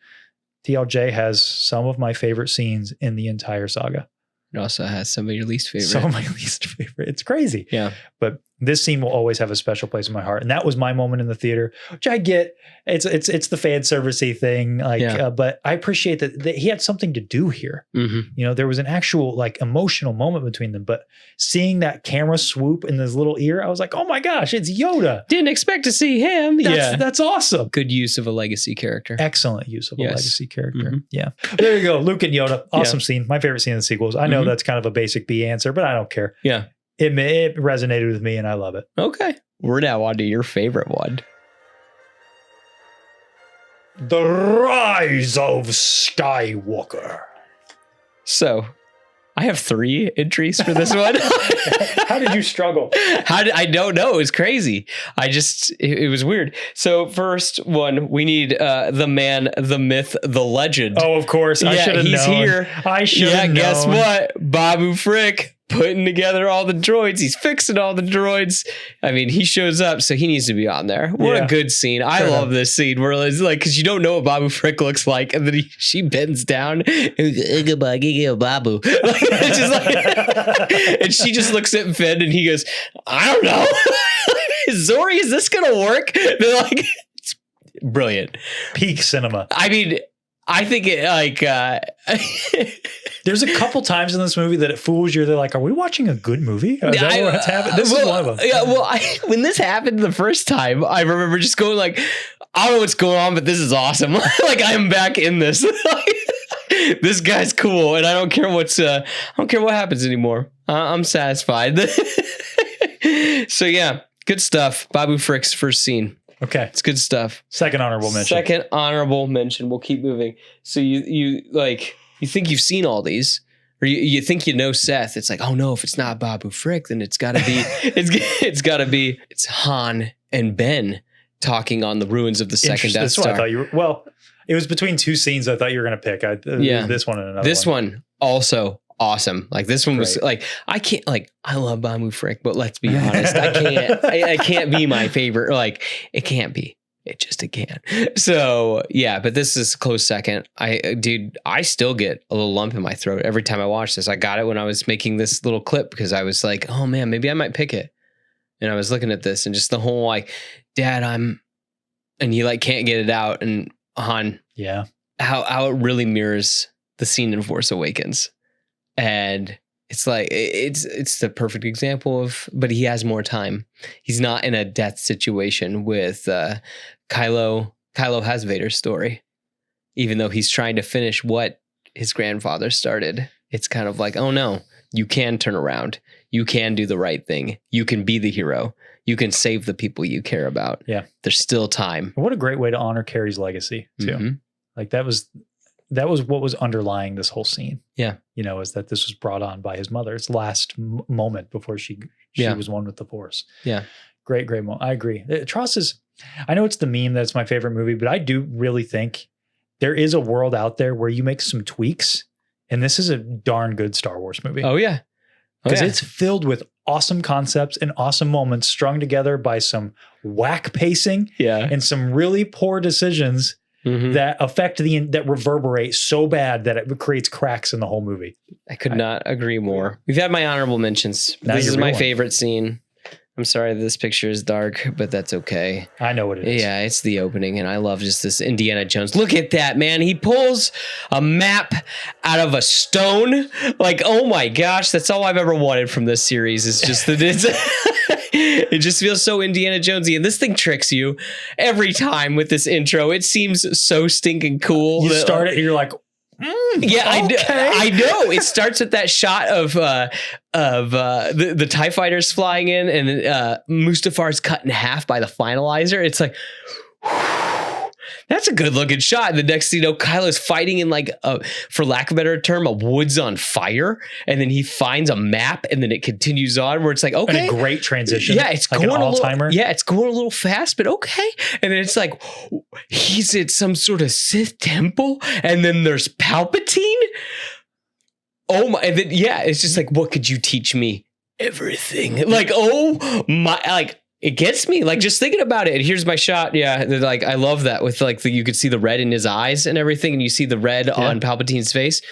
TLJ has some of my favorite scenes in the entire saga. It also has some of your least favorite. Some of my least favorite. It's crazy. Yeah. But this scene will always have a special place in my heart. And that was my moment in the theater, which I get. It's the fan servicey thing. Like, Yeah. but I appreciate that he had something to do here. Mhm. You know, there was an actual like emotional moment between them, but seeing that camera swoop in his little ear, I was like, oh my gosh, it's Yoda. Didn't expect to see him. That's awesome. Good use of a legacy character. Excellent use of a Yes. legacy character. Mhm. Yeah. There you go. Luke and Yoda. Awesome scene. My favorite scene in the sequels. I know that's kind of a basic B answer, but I don't care. Yeah. It resonated with me and I love it. Okay. We're now on to your favorite one. The Rise of Skywalker. So I have 3 entries for this one. How did you struggle? I don't know. It was crazy. It was weird. So first one, we need the man, the myth, the legend. Oh, of course. I should have known. He's here. I should have known. Guess what? Babu Frick putting together all the droids. He's fixing all the droids. I mean, he shows up, so he needs to be on there. What Yeah. a good scene. I Fair love enough. this scene where it's like, because you don't know what Babu Frick looks like, and then she bends down and Babu. It's just like, and she just looks at Finn and he goes, I don't know. Zori, is this going to work? They're like, it's brilliant. Peak cinema. I mean, I think it like There's a couple times in this movie that it fools you. They're like, are we watching a good movie? Is that what's happening? This is one of them. Yeah, well, when this happened the first time, I remember just going like, I don't know what's going on, but this is awesome. Like, I'm back in this. This guy's cool, and I don't care what happens anymore. I'm satisfied. So yeah, good stuff. Babu Frick's first scene. Okay. It's good stuff. Second honorable mention. Second honorable mention. We'll keep moving. So you think you've seen all these, or you think you know Seth. It's like, oh no, if it's not Babu Frick, then it's got to be it's Han and Ben talking on the ruins of the second Death That's what I Star. thought you were. Well, it was between two scenes I thought you were going to pick. This one and another This one also awesome. Like this one was Great. like, I love Babu Frick, but let's be honest, I can't be my favorite. Like it can't be. It can't. So yeah, but this is a close second. I still get a little lump in my throat every time I watch this. I got it when I was making this little clip because I was like, oh man, maybe I might pick it. And I was looking at this and just the whole like, Dad, and he like can't get it out. And Han, Yeah. how it really mirrors the scene in Force Awakens. And it's like, it's the perfect example of, but he has more time. He's not in a death situation with Kylo. Kylo has Vader's story, even though he's trying to finish what his grandfather started. It's kind of like, oh no, you can turn around. You can do the right thing. You can be the hero. You can save the people you care about. Yeah. There's still time. What a great way to honor Carrie's legacy too. Mhm. Like that was that was what was underlying this whole scene. Yeah. Is that this was brought on by his mother. It's last moment before she was one with the Force. Yeah. Great moment. I agree. I know it's the meme that's my favorite movie, but I do really think there is a world out there where you make some tweaks, and this is a darn good Star Wars movie. Oh yeah. Because it's filled with awesome concepts and awesome moments strung together by some whack pacing and some really poor decisions that affect that reverberate so bad that it creates cracks in the whole movie. I could not agree more. We've had my honorable mentions. This is my favorite scene. I'm sorry this picture is dark, but that's okay. I know what it is. Yeah, it's the opening, and I love just this Indiana Jones. Look at that, man. He pulls a map out of a stone. Like, oh my gosh, that's all I've ever wanted from this series. Is just that it just feels so Indiana Jonesy, and this thing tricks you every time with this intro. It seems so stinking cool. You start it, and you're like, I know. It starts with that shot of the TIE fighters flying in, and Mustafar's cut in half by the finalizer. It's like, that's a good looking shot. And the next thing you know, Kylo's fighting in like, for lack of a better term, a woods on fire. And then he finds a map, and then it continues on where it's like, okay. And a great transition. Yeah, it's like going an all-timer. It's going a little fast, but okay. And then it's like, he's at some sort of Sith temple, and then there's Palpatine. Oh my, and then, it's just like, what could you teach me? Everything. Like, oh my, like, it gets me, like, just thinking about it. And here's my shot. Yeah, like, I love that with like you could see the red in his eyes and everything, and you see the red on Palpatine's face.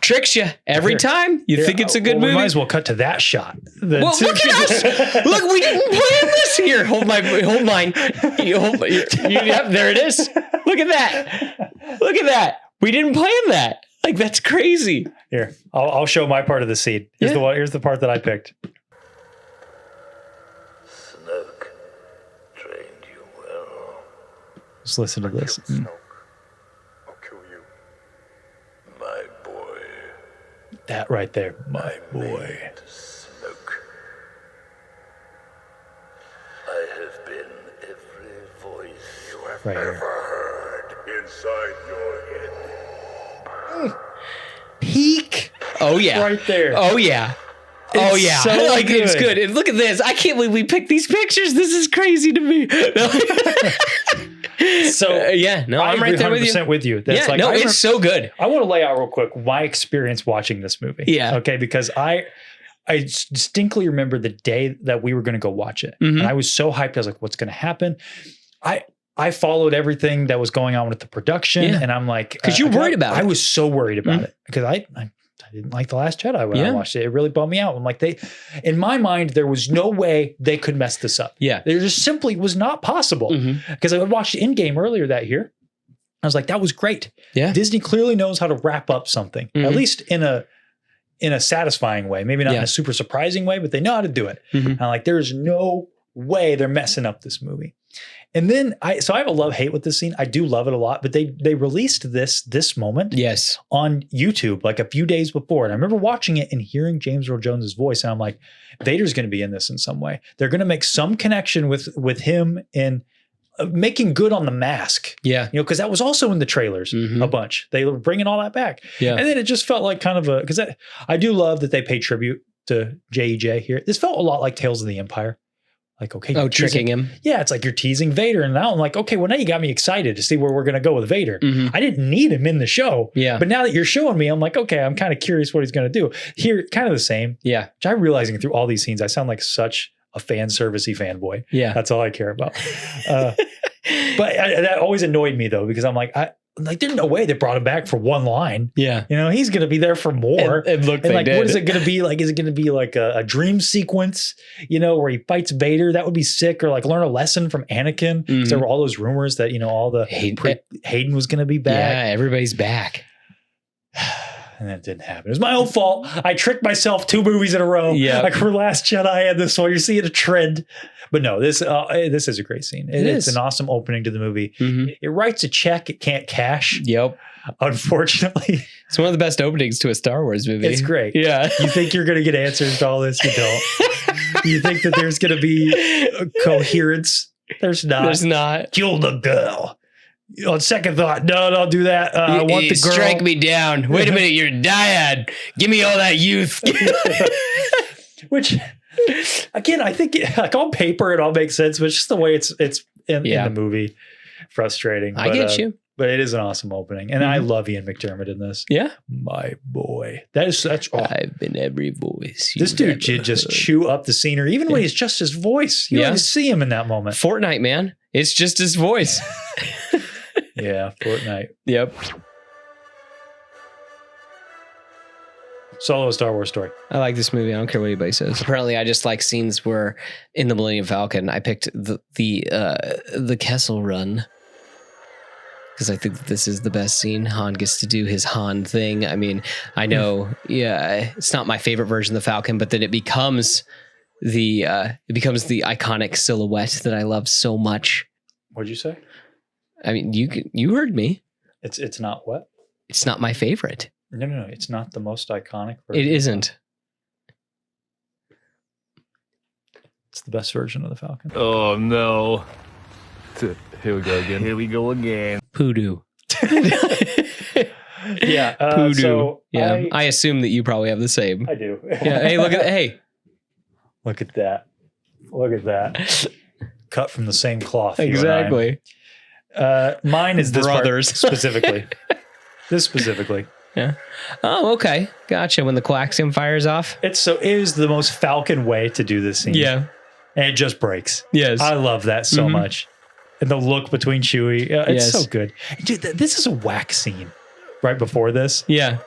Tricks you every time. You think it's a good movie. We might as well cut to that shot. Well, look at us. Look, we didn't plan this here. Hold mine. Yep, there it is. Look at that. Look at that. We didn't plan that. Like, that's crazy. Here, I'll show my part of the scene. Here's the part that I picked. Just listen to this. I'll kill you. My boy. That right there. My boy. Snoke. I have been every voice you have Right ever here. heard inside your head. Peak. Oh, yeah. Right there. Oh, yeah. It's so like, good. it's good. And look at this. I can't believe we picked these pictures. This is crazy to me. So I'm right there with you. With you. That's it's so good. I want to lay out real quick my experience watching this movie. Yeah. Okay. Because I distinctly remember the day that we were going to go watch it. Mm-hmm. And I was so hyped. I was like, what's going to happen? I followed everything that was going on with the production. And I'm like, because you're worried about it. I was so worried about it because I didn't like The Last Jedi when I watched it. It really bummed me out. I'm like, in my mind, there was no way they could mess this up. Yeah. There just simply was not possible. Because I watched Endgame earlier that year. I was like, that was great. Yeah. Disney clearly knows how to wrap up something, at least in a satisfying way. Maybe not in a super surprising way, but they know how to do it. And I'm like, there's no way they're messing up this movie. And then I have a love-hate with this scene. I do love it a lot, but they released this moment on YouTube like a few days before. And I remember watching it and hearing James Earl Jones' voice. And I'm like, Vader's going to be in this in some way. They're going to make some connection with him and making good on the mask. Yeah. Because that was also in the trailers a bunch. They were bringing all that back. Yeah. And then it just felt like kind of because I do love that they pay tribute to J.E.J. here. This felt a lot like Tales of the Empire. Like, okay. Tricking him. Yeah, it's like you're teasing Vader. And now I'm like, okay, well, now you got me excited to see where we're going to go with Vader. I didn't need him in the show. Yeah. But now that you're showing me, I'm like, okay, I'm kind of curious what he's going to do. Here, kind of the same. Yeah. Which I'm realizing through all these scenes, I sound like such a fan servicey fanboy. Yeah. That's all I care about. But that always annoyed me, though, because I'm like, there's no way they brought him back for one line. Yeah. He's going to be there for more. And look, what is it going to be like? Is it going to be like a dream sequence, where he fights Vader? That would be sick. Or like learn a lesson from Anakin. Because there were all those rumors that, all the Hayden was going to be back. Yeah, everybody's back. And that didn't happen. It was my own fault. I tricked myself 2 movies in a row. Yeah. Like for Last Jedi and this one. You're seeing a trend. But no, this is a great scene. It's an awesome opening to the movie. It writes a check it can't cash. Yep. Unfortunately. It's one of the best openings to a Star Wars movie. It's great. Yeah. You think you're going to get answers to all this? You don't. You think that there's going to be a coherence? There's not. There's not. Kill the girl. On second thought, no, don't do that. I want the girl. Strike me down. Wait a minute, you're a dyad. Give me all that youth. Which, again, I think like on paper it all makes sense, but just the way it's in the movie, frustrating. I get you. But it is an awesome opening, and I love Ian McDermott in this. Yeah, my boy, that is such. Oh, I've been every voice. This dude should just chew up the scenery, even when he's just his voice. You don't even see him in that moment. Fortnite, man, it's just his voice. Yeah, Fortnite. Yep. Solo Star Wars story. I like this movie. I don't care what anybody says. Apparently, I just like scenes where in the Millennium Falcon, I picked the Kessel Run because I think that this is the best scene. Han gets to do his Han thing. I mean, I know, it's not my favorite version of the Falcon, but then it becomes the iconic silhouette that I love so much. What'd you say? I mean, you heard me. It's not what? It's not my favorite. No. It's not the most iconic version. It isn't. It's the best version of the Falcon. Oh no. Here we go again. Here we go again. Poodoo. Yeah. Poodoo. So I assume that you probably have the same. I do. Yeah. Hey, look at that. Look at that. Cut from the same cloth. Exactly. Mine is this Brothers. part specifically. This specifically. Yeah. Oh, okay. Gotcha. When the coaxium fires off. It is the most Falcon way to do this scene. Yeah. And it just breaks. Yes. I love that so much. And the look between Chewie. It's so good. Dude, this is a wax scene right before this. Yeah.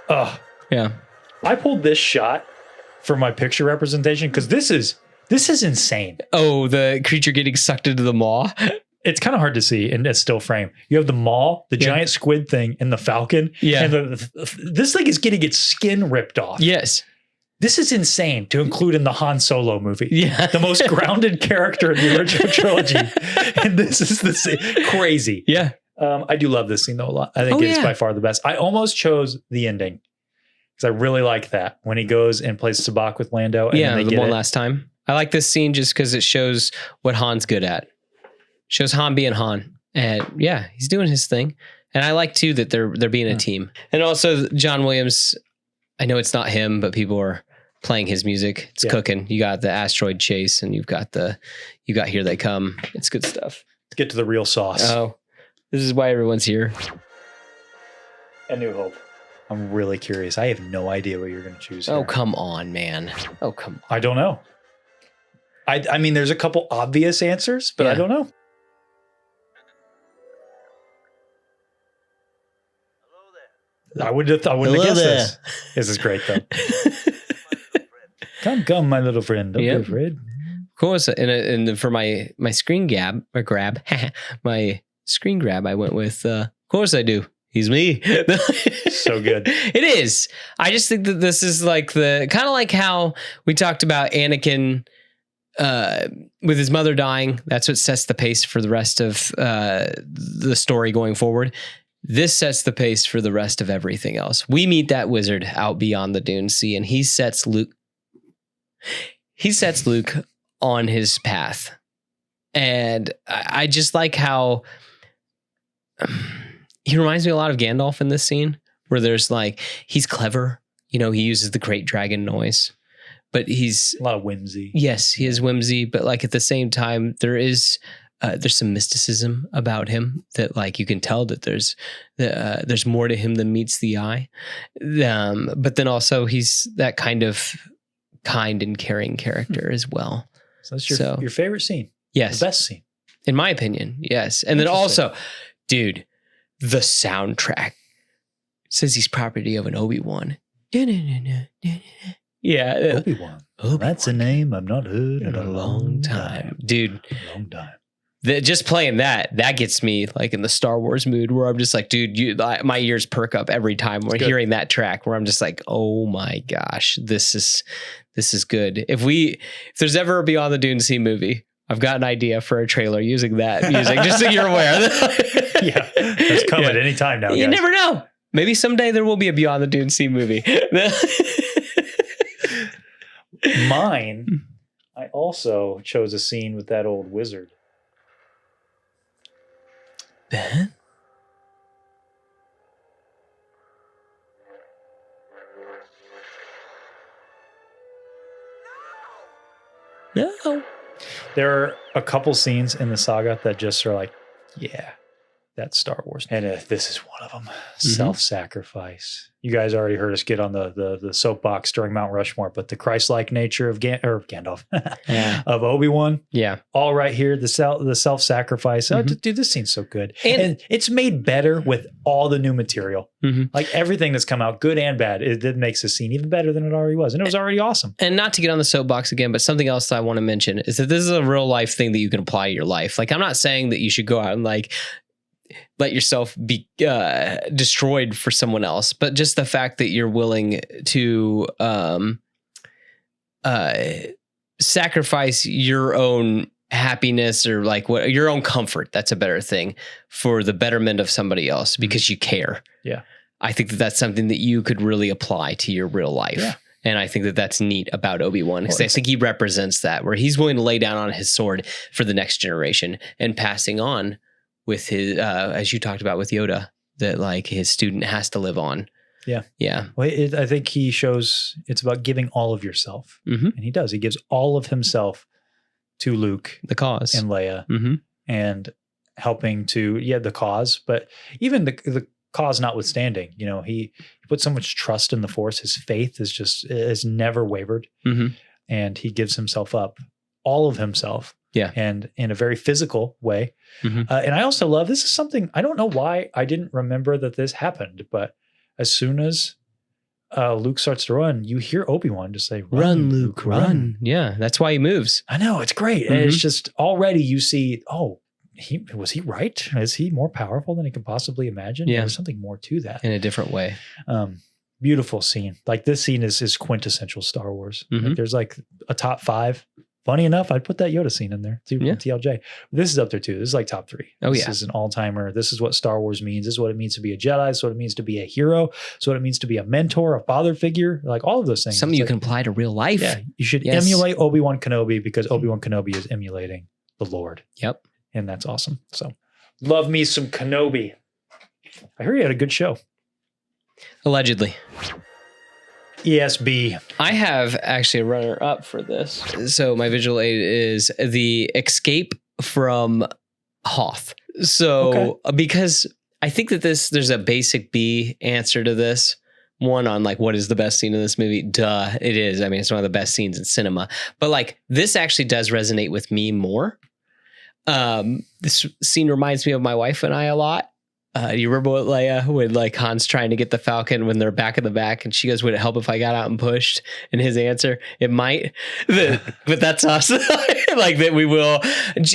Oh. Yeah. I pulled this shot for my picture representation because this is insane. Oh, the creature getting sucked into the maw. It's kind of hard to see in a still frame. You have the maw, the giant squid thing, and the Falcon. Yeah. And this thing is getting its skin ripped off. Yes. This is insane to include in the Han Solo movie. Yeah. The most grounded character in the original trilogy. And this is crazy. Yeah. I do love this scene though a lot. I think it's by far the best. I almost chose the ending because I really like that when he goes and plays Sabacc with Lando. And the one last time. I like this scene just because it shows what Han's good at. Shows Han being Han. And yeah, he's doing his thing. And I like too that they're being a team. And also John Williams, I know it's not him, but people are playing his music. It's cooking. You got the asteroid chase and you got Here They Come. It's good stuff. Let's get to the real sauce. Oh, this is why everyone's here. A New Hope. I'm really curious. I have no idea what you're going to choose here. Oh, come on, man. Oh, come on. I don't know. I mean, there's a couple obvious answers, but I don't know. I wouldn't have guessed this. This is great, though. Come, my little friend. Don't be afraid. Of course, and for my screen grab, my screen grab, I went with, of course I do. He's me. So good. It is. I just think that this is like the kind of like how we talked about Anakin with his mother dying. That's what sets the pace for the rest of the story going forward. This sets the pace for the rest of everything else. We meet that wizard out beyond the Dune Sea, and he sets Luke on his path. And I just like how he reminds me a lot of Gandalf in this scene, where there's like, he's clever. You know, he uses the great dragon noise, but he's a lot of whimsy. Yes, he is whimsy, but like at the same time, there's some mysticism about him that like you can tell that there's more to him than meets the eye. But then also he's that kind of kind and caring character as well. So that's your favorite scene. Yes. The best scene. In my opinion. Yes. And then also, dude, the soundtrack says he's property of an Obi-Wan. Yeah. Obi-Wan. That's a name I've not heard in a long time. Dude. A long time. Just playing that gets me like in the Star Wars mood where I'm just like, dude, my ears perk up every time we're hearing that track where I'm just like, oh my gosh, this is good. If there's ever a Beyond the Dune Sea movie, I've got an idea for a trailer using that music, just so you're aware. Yeah, that's coming anytime now. You guys. never know. Maybe someday there will be a Beyond the Dune Sea movie. Mine, I also chose a scene with that old wizard. Ben? No. There are a couple scenes in the saga that just are like, yeah, that's Star Wars. And this is one of them. Self-sacrifice. You guys already heard us get on the soapbox during Mount Rushmore, but the Christ-like nature of Gandalf, of Obi-Wan. Yeah. All right here, the self-sacrifice. Oh, dude, this scene's so good. And it's made better with all the new material. Like everything that's come out, good and bad, it makes the scene even better than it already was. And it was already awesome. And not to get on the soapbox again, but something else that I want to mention is that this is a real life thing that you can apply to your life. Like, I'm not saying that you should go out and like let yourself be destroyed for someone else, but just the fact that you're willing to sacrifice your own happiness or like what your own comfort, that's a better thing, for the betterment of somebody else because you care. Yeah. I think that that's something that you could really apply to your real life. Yeah. And I think that that's neat about Obi-Wan because I think he represents that, where he's willing to lay down on his sword for the next generation and passing on with his, as you talked about with Yoda, that like his student has to live on. Yeah. Yeah. Well, I think he shows it's about giving all of yourself. And he does. He gives all of himself to Luke, the cause, and Leia, and helping to, the cause, but even the cause notwithstanding, you know, he put so much trust in the Force. His faith has never wavered. And he gives himself up, all of himself. Yeah. And in a very physical way. And I also love, this is something, I don't know why I didn't remember that this happened, but as soon as Luke starts to run, you hear Obi-Wan just say, run Luke, run. Yeah. That's why he moves. I know, it's great. And it's just already you see, was he right? Is he more powerful than he could possibly imagine? Yeah. There's something more to that. In a different way. Beautiful scene. Like this scene is quintessential Star Wars. Like there's like a top 5. Funny enough, I'd put that Yoda scene in there too, from TLJ. This is up there too. This is like top 3. This is an all-timer. This is what Star Wars means. This is what it means to be a Jedi. This is what it means to be a hero. This is what it means to be a mentor, a father figure, like all of those things. Something you can apply to real life. Yeah, you should emulate Obi-Wan Kenobi because Obi-Wan Kenobi is emulating the Lord. Yep. And that's awesome. So love me some Kenobi. I heard he had a good show. Allegedly. ESB. I have actually a runner up for this. So my visual aid is The Escape from Hoth. So because I think that there's a basic B answer to this. One on like, what is the best scene in this movie? Duh, it is. I mean, it's one of the best scenes in cinema. But like, this actually does resonate with me more. This scene reminds me of my wife and I a lot. You remember what Leia, when like Han's trying to get the Falcon when they're back in the back, and she goes, "Would it help if I got out and pushed?" And his answer, "It might," but that's us. Like that, we will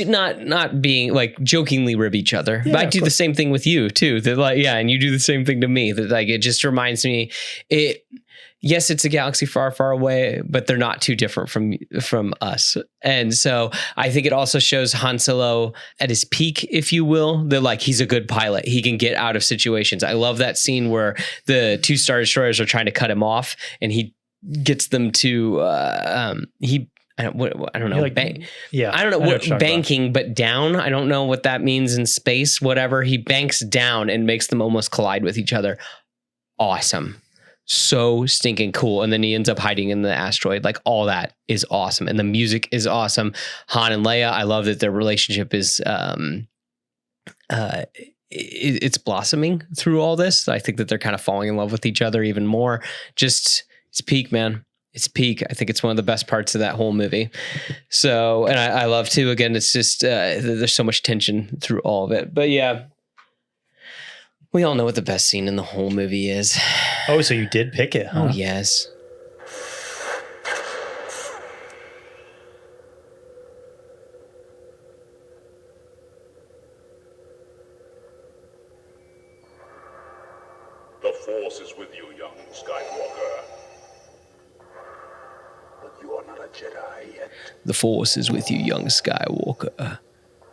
not being like jokingly rib each other. Yeah, but I do the same thing with you too. That like, yeah, and you do the same thing to me. That like it just reminds me. Yes, it's a galaxy far, far away, but they're not too different from us. And so I think it also shows Han Solo at his peak, if you will. That like he's a good pilot. He can get out of situations. I love that scene where the 2 Star Destroyers are trying to cut him off, and he gets them to I don't know. Like, I don't know what banking, but down. I don't know what that means in space. Whatever. He banks down and makes them almost collide with each other. Awesome. So stinking cool. And then he ends up hiding in the asteroid. Like all that is awesome. And the music is awesome. Han and Leia, I love that their relationship is it's blossoming through all this. I think that they're kind of falling in love with each other even more. Just it's peak, man. It's peak. I think it's one of the best parts of that whole movie. So, and I love too, again, it's just there's so much tension through all of it. But yeah. We all know what the best scene in the whole movie is. Oh, so you did pick it, huh? Oh, yes. The Force is with you, young Skywalker. But you are not a Jedi yet. The Force is with you, young Skywalker.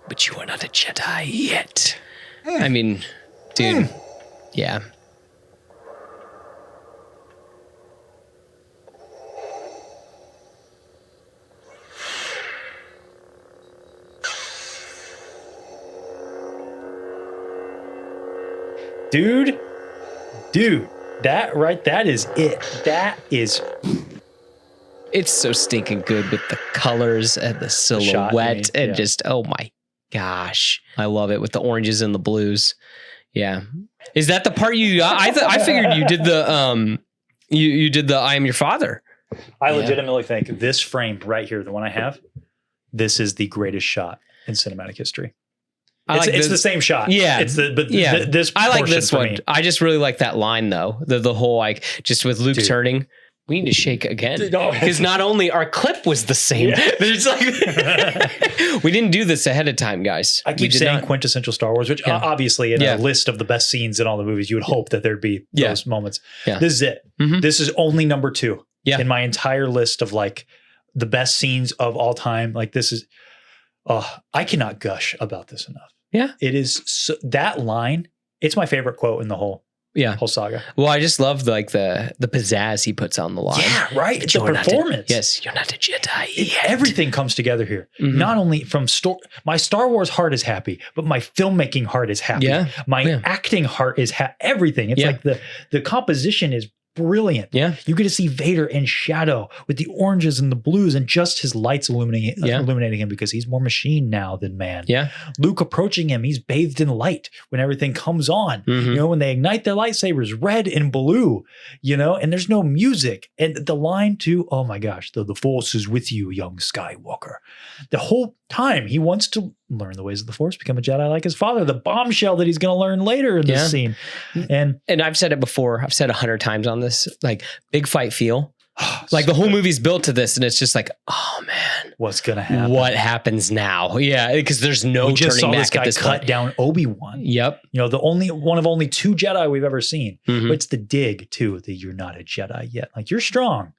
But you are not a Jedi yet. I mean... Dude, yeah. Dude, that is it. That is It's so stinking good with the colors and the silhouette and just, oh my gosh. I love it with the oranges and the blues. Yeah. Is that the part I figured you did the, you did the I Am Your Father. I legitimately think this frame right here, the one I have, this is the greatest shot in cinematic history. It's the same shot. Yeah. This I like this one. me. I just really like that line though. The whole, like, just with Luke turning. We need to shake again. Because not only our clip was the same, but it's like we didn't do this ahead of time, guys. I keep saying quintessential Star Wars, which obviously in a list of the best scenes in all the movies, you would hope that there'd be those moments. Yeah. This is it. Mm-hmm. This is only number 2 in my entire list of like the best scenes of all time. Like this is, I cannot gush about this enough. Yeah. It is that line. It's my favorite quote in the whole saga. Well, I just love like the pizzazz he puts on the line. Yeah, right. It's the performance. Yes, you're not a Jedi. Everything comes together here. Mm-hmm. Not only from my Star Wars heart is happy, but my filmmaking heart is happy. Yeah. My acting heart is everything. It's like the composition is brilliant. Yeah. You get to see Vader in shadow with the oranges and the blues and just his lights illuminating him because he's more machine now than man. Yeah. Luke approaching him, he's bathed in light when everything comes on. Mm-hmm. You know, when they ignite their lightsabers, red and blue, you know, and there's no music. And the line too, oh my gosh, the Force is with you, young Skywalker. The whole time he wants to learn the ways of the Force, become a Jedi like his father, the bombshell that he's going to learn later in this scene. And I've said it before, I've said 100 times on this, like big fight feel. Like the whole movie's built to this and it's just like, oh man, what's going to happen? What happens now? Yeah, because there's no turning back at this cut point. down Obi-Wan. Yep. You know, the only one of only 2 Jedi we've ever seen. Mm-hmm. But it's the dig too, that you're not a Jedi yet. Like you're strong.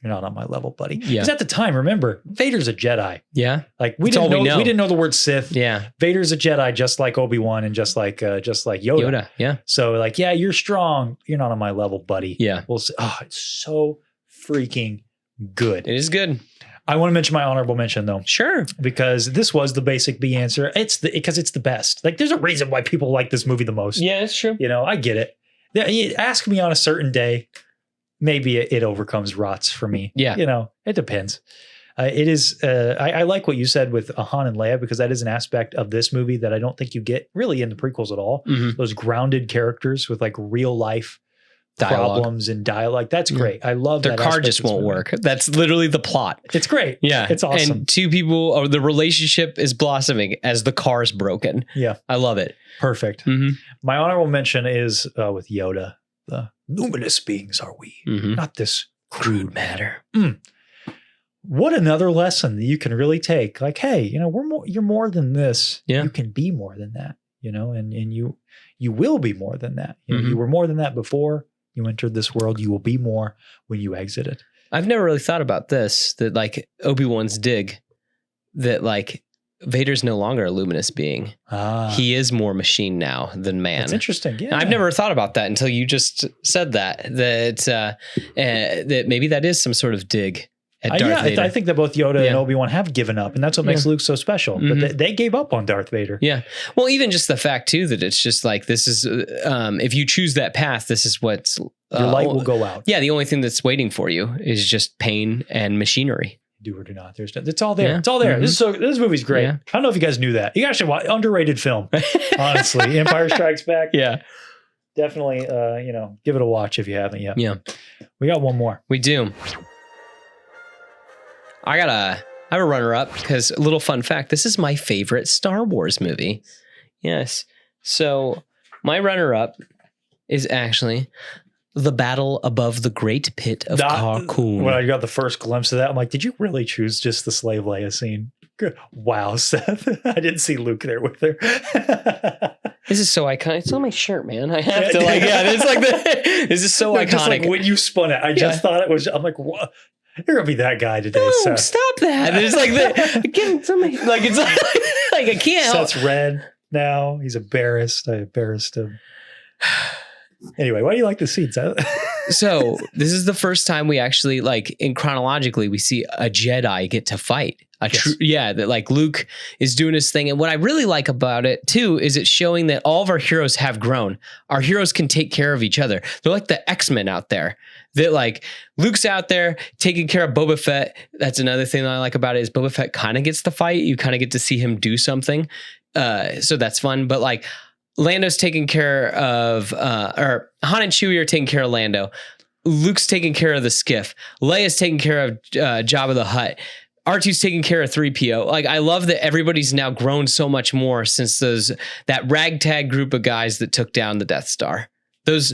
You're not on my level, buddy. Yeah. Because at the time, remember, Vader's a Jedi. Yeah. Like we didn't know the word Sith. Yeah. Vader's a Jedi, just like Obi-Wan and just like Yoda. Yeah. So like, yeah, you're strong. You're not on my level, buddy. Yeah. We'll see. Oh, it's so freaking good. It is good. I want to mention my honorable mention though. Sure. Because this was the basic B answer. Because it's the best. Like there's a reason why people like this movie the most. Yeah, it's true. You know, I get it. You ask me on a certain day, maybe it overcomes rots for me. Yeah. You know, it depends. It is, I like what you said with Han and Leia, because that is an aspect of this movie that I don't think you get really in the prequels at all. Mm-hmm. Those grounded characters with like real life Dialogue. problems and dialogue. That's great. I love their that. car just won't work. That's literally the plot. It's great. Yeah. It's awesome. And 2 people, or the relationship is blossoming as the car's broken. Yeah. I love it. Perfect. Mm-hmm. My honorable mention is with Yoda. The luminous beings are we, not this crude matter. What another lesson that you can really take. Like, hey, you know, you're more than this. Yeah. You can be more than that, you know, and you will be more than that. You know, you were more than that before you entered this world. You will be more when you exit it. I've never really thought about this, that like Obi-Wan's dig, that like Vader's no longer a luminous being. He is more machine now than man. That's interesting. Yeah. I've never thought about that until you just said that maybe that is some sort of dig at Darth Vader. I think that both Yoda and Obi-Wan have given up, and that's what makes Luke so special. But they gave up on Darth Vader. Yeah. Well, even just the fact too that it's just like, this is if you choose that path, this is what's your light will go out. Yeah. The only thing that's waiting for you is just pain and machinery. Do or do not. It's all there. Yeah. It's all there. This movie's great. Yeah. I don't know if you guys knew that. You guys should watch. Underrated film, honestly. Empire Strikes Back. Yeah. Definitely, give it a watch if you haven't yet. Yeah. We got one more. We do. I have a runner-up, because a little fun fact, this is my favorite Star Wars movie. Yes. So my runner-up is actually The Battle Above the Great Pit of Carkoon. When I got the first glimpse of that, I'm like, did you really choose just the slave Leia scene? Good. Wow, Seth. I didn't see Luke there with her. This is so iconic. It's on my shirt, man. I have to it's like this is so iconic. Just like when you spun it, I just thought it was, I'm like, what? You're gonna be that guy today, no, Seth. Stop that. It's like again, somebody like it's like I can't help. Seth's red now. He's embarrassed. I embarrassed him. Anyway, why do you like the scenes? So this is the first time we actually, like, in chronologically, we see a Jedi get to fight That like Luke is doing his thing. And what I really like about it too is it's showing that all of our heroes have grown. Our heroes can take care of each other. They're like the X-Men out there. That like Luke's out there taking care of Boba Fett. That's another thing that I like about it is Boba Fett kind of gets the fight. You kind of get to see him do something. So that's fun. But like Lando's taking care of, or Han and Chewie are taking care of Lando. Luke's taking care of the skiff. Leia's taking care of Jabba the Hutt. R2's taking care of 3PO. Like, I love that everybody's now grown so much more since that ragtag group of guys that took down the Death Star. Those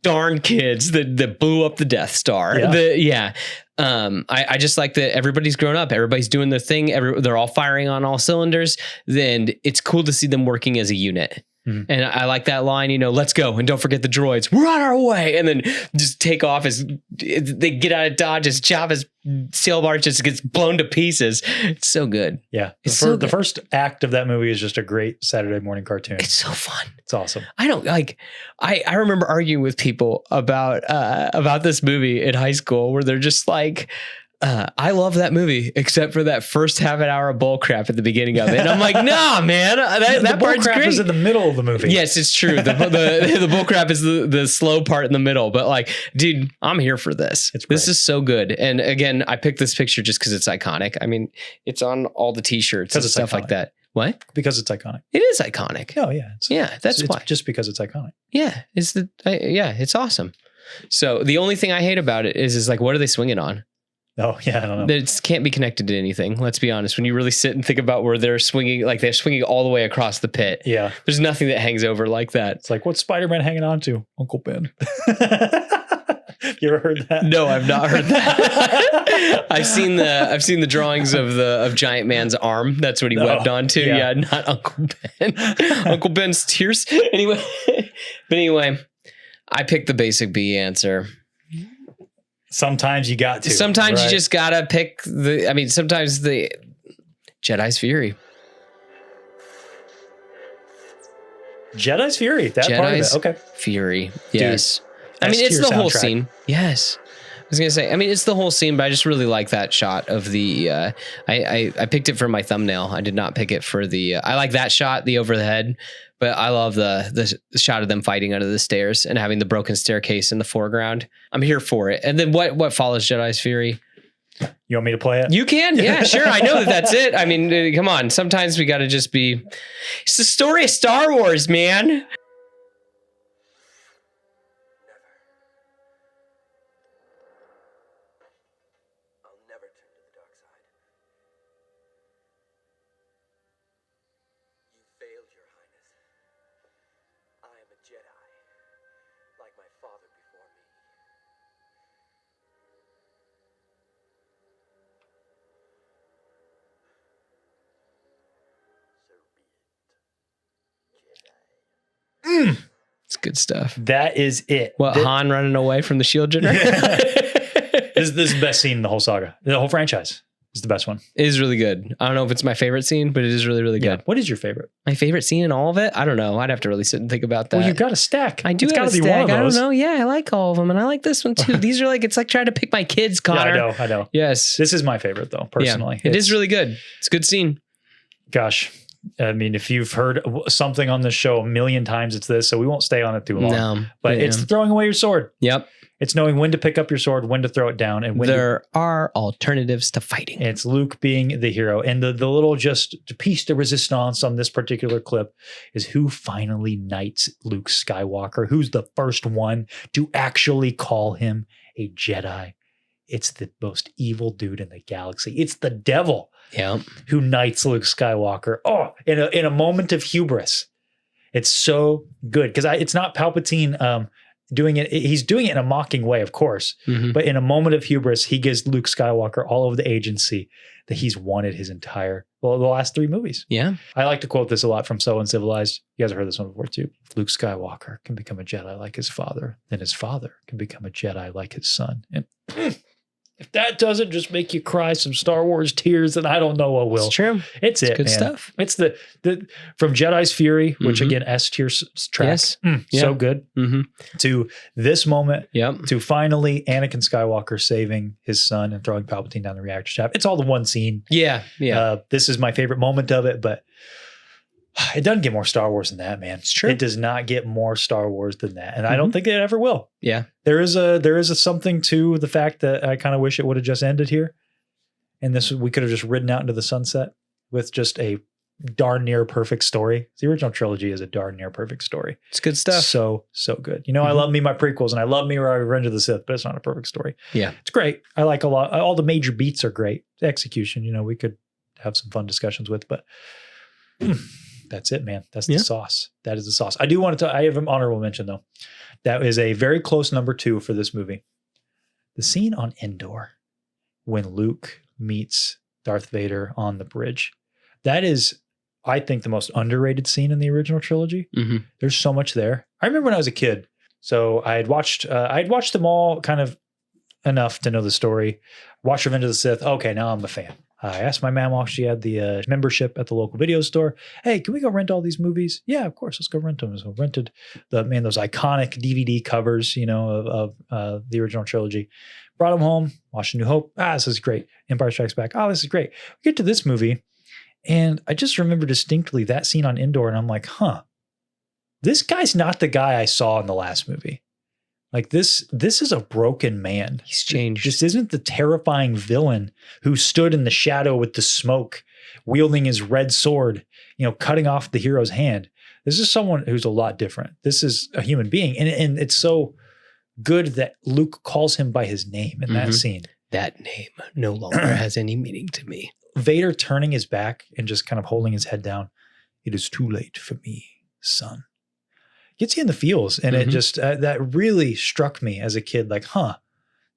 darn kids that blew up the Death Star. Yeah. I just like that everybody's grown up. Everybody's doing their thing. They're all firing on all cylinders. Then it's cool to see them working as a unit. And I like that line, let's go. And don't forget the droids. We're on our way. And then just take off as they get out of Dodge as Jabba's sail barge just gets blown to pieces. It's so good. Yeah. The first act of that movie is just a great Saturday morning cartoon. It's so fun. It's awesome. I remember arguing with people about this movie in high school where they're just like, I love that movie, except for that first half an hour of bull crap at the beginning of it. And I'm like, nah, man, that part's crap great. is in the middle of the movie. Yes, it's true. The bull crap is the slow part in the middle. But like, dude, I'm here for this. This is so good. And again, I picked this picture just because it's iconic. I mean, it's on all the T-shirts and stuff like that. What? Because it's iconic. It is iconic. Oh yeah. That's why. Just because it's iconic. Yeah, it's awesome. So the only thing I hate about it is like, what are they swinging on? Oh, yeah, I don't know. It can't be connected to anything. Let's be honest. When you really sit and think about where they're swinging all the way across the pit. Yeah. There's nothing that hangs over like that. It's like, what's Spider-Man hanging on to? Uncle Ben. You ever heard that? No, I've not heard that. I've seen the drawings of Giant Man's arm. That's what he webbed onto. Yeah, not Uncle Ben. Uncle Ben's tears. Anyway, I picked the basic B answer. Sometimes you got to. Sometimes you just gotta pick sometimes the Jedi's Fury. Jedi's Fury. That part of it. Okay. Fury. Yes. Dude, it's the whole soundtrack. Scene. Yes. I was gonna say, it's the whole scene, but I just really like that shot of the. I picked it for my thumbnail. I did not pick it for the. I like that shot, the over the head, but I love the shot of them fighting under the stairs and having the broken staircase in the foreground. I'm here for it. And then what follows Jedi's Fury? You want me to play it? You can, yeah, sure. I know that's it. I mean, come on. Sometimes we got to just be. It's the story of Star Wars, man. It's good stuff. That is it. Han running away from the shield generator? This is the best scene in the whole saga. The whole franchise is the best one. It is really good. I don't know if it's my favorite scene, but it is really, really good. What is your favorite? My favorite scene in all of it? I don't know. I'd have to really sit and think about that. Well, you've got a stack. I do it's have a gotta stack. Be one of those. I don't know. Yeah, I like all of them. And I like this one too. These are it's like trying to pick my kids, Connor. Yeah, I know. Yes. This is my favorite though, personally. Yeah, it is really good. It's a good scene. Gosh. I mean, if you've heard something on this show a million times, it's this, so we won't stay on it too long. No, but it's throwing away your sword. Yep. It's knowing when to pick up your sword, when to throw it down, and when there are alternatives to fighting. It's Luke being the hero. And the little just piece de resistance on this particular clip is who finally knights Luke Skywalker, who's the first one to actually call him a Jedi. It's the most evil dude in the galaxy. It's the devil. Yeah, who knights Luke Skywalker. Oh, in a moment of hubris. It's so good because it's not Palpatine doing it. He's doing it in a mocking way, of course. Mm-hmm. But in a moment of hubris, he gives Luke Skywalker all of the agency that he's wanted his the last 3 movies. Yeah. I like to quote this a lot from So Uncivilized. You guys have heard this one before too. Luke Skywalker can become a Jedi like his father. Then his father can become a Jedi like his son. And If that doesn't just make you cry some Star Wars tears, then I don't know what will. It's true. It's it, good man. stuff. It's the from Jedi's Fury, which again S tier track, Yes. so good. Mm-hmm. To this moment, Yep. to finally Anakin Skywalker saving his son and throwing Palpatine down the reactor shaft. It's all the one scene. Yeah. Yeah. This is my favorite moment of it, but it doesn't get more Star Wars than that, man. It's true. It does not get more Star Wars than that, and I don't think it ever will. Yeah. There is a something to the fact that I kind of wish it would have just ended here, and we could have just ridden out into the sunset with just a darn near perfect story. The original trilogy is a darn near perfect story. It's good stuff. So good. You know, I love me my prequels, and I love me Revenge of the Sith, but it's not a perfect story. Yeah. It's great. I like a lot. All the major beats are great. The execution, you know, we could have some fun discussions with, but. That's it, man. That's the sauce. That is the sauce. I do want to I have an honorable mention, though. That is a very close number 2 for this movie. The scene on Endor when Luke meets Darth Vader on the bridge. That is, I think, the most underrated scene in the original trilogy. Mm-hmm. There's so much there. I remember when I was a kid. So I had watched them all kind of enough to know the story. Watched Revenge of the Sith. Okay, now I'm a fan. I asked my mom while she had the membership at the local video store, hey, can we go rent all these movies? Yeah, of course. Let's go rent them. So rented those iconic DVD covers, you know, of the original trilogy. Brought them home, watched A New Hope. This is great. Empire Strikes Back. Oh, this is great. We get to this movie, and I just remember distinctly that scene on Endor, and I'm like, this guy's not the guy I saw in the last movie. Like this is a broken man. He's changed. This isn't the terrifying villain who stood in the shadow with the smoke, wielding his red sword, you know, cutting off the hero's hand. This is someone who's a lot different. This is a human being. And it's so good that Luke calls him by his name in that scene. That name no longer has any meaning to me. Vader turning his back and just kind of holding his head down. It is too late for me, son. Gets you in the feels, and it just that really struck me as a kid. Like,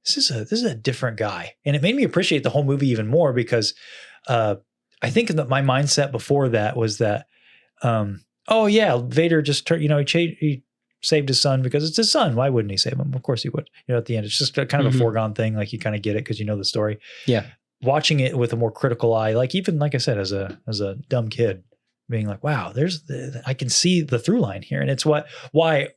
this is a different guy, and it made me appreciate the whole movie even more because I think that my mindset before that was that, Vader just turned. You know, he saved his son because it's his son. Why wouldn't he save him? Of course he would. You know, at the end, it's just kind of a foregone thing. Like you kind of get it because you know the story. Yeah, watching it with a more critical eye, like even like I said, as a dumb kid. Being like, wow, I can see the through line here. And it's why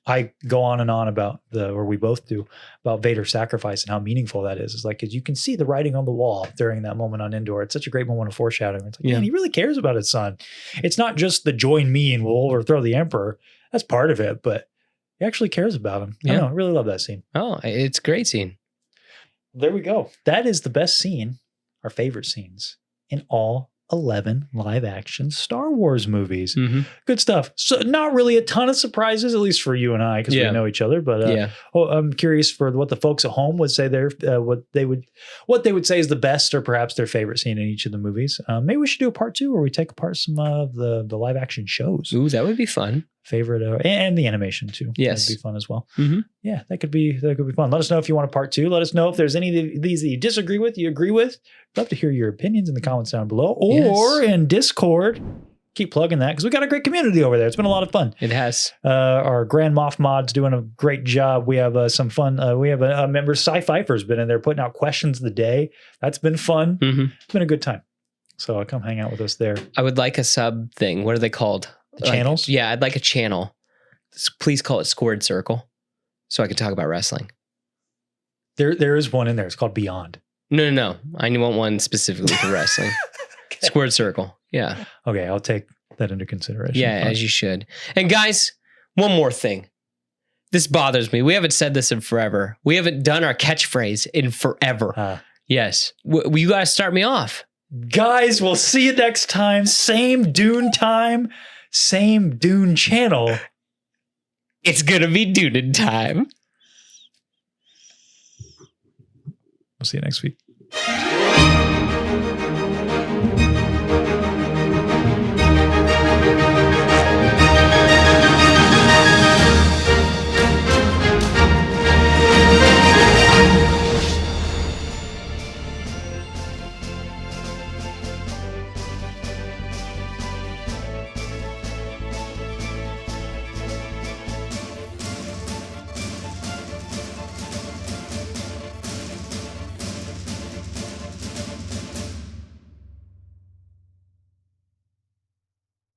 I go on and on about or we both do, about Vader's sacrifice and how meaningful that is. It's like, because you can see the writing on the wall during that moment on Endor. It's such a great moment of foreshadowing. It's like, man, he really cares about his son. It's not just the join me and we'll overthrow the Emperor. That's part of it, but he actually cares about him. I don't know, I really love that scene. Oh, it's a great scene. There we go. That is the best scene, our favorite scenes in all 11 live action Star Wars movies. Good stuff. So not really a ton of surprises, at least for you and I, because we know each other. But I'm curious for what the folks at home would say what they would say is the best or perhaps their favorite scene in each of the movies. Maybe we should do a part 2 where we take apart some of the live action shows. Ooh, that would be fun. Favorite and the animation too. Yes, that'd be fun as well. Yeah, that could be fun. Let us know if you want a part 2. Let us know if there's any of these that you disagree with, you agree with. Love to hear your opinions in the comments down below or in Discord. Keep plugging that because we got a great community over there. It's been a lot of fun. It has. Our Grand Moff mod's doing a great job. We have some fun. We have a member, Sci-Fifer's been in there putting out questions of the day. That's been fun. It's been a good time. So come hang out with us there. I would like a sub thing. What are they called? The channels? Yeah, I'd like a channel. Please call it Squared Circle so I can talk about wrestling. There is one in there. It's called Beyond. No. I want one specifically for wrestling. Okay. Squared Circle. Yeah. Okay, I'll take that into consideration. Yeah, as you should. And guys, one more thing. This bothers me. We haven't said this in forever. We haven't done our catchphrase in forever. Yes. You got to start me off. Guys, we'll see you next time. Same Dune time. Same Dune channel. It's going to be Dune time. We'll see you next week.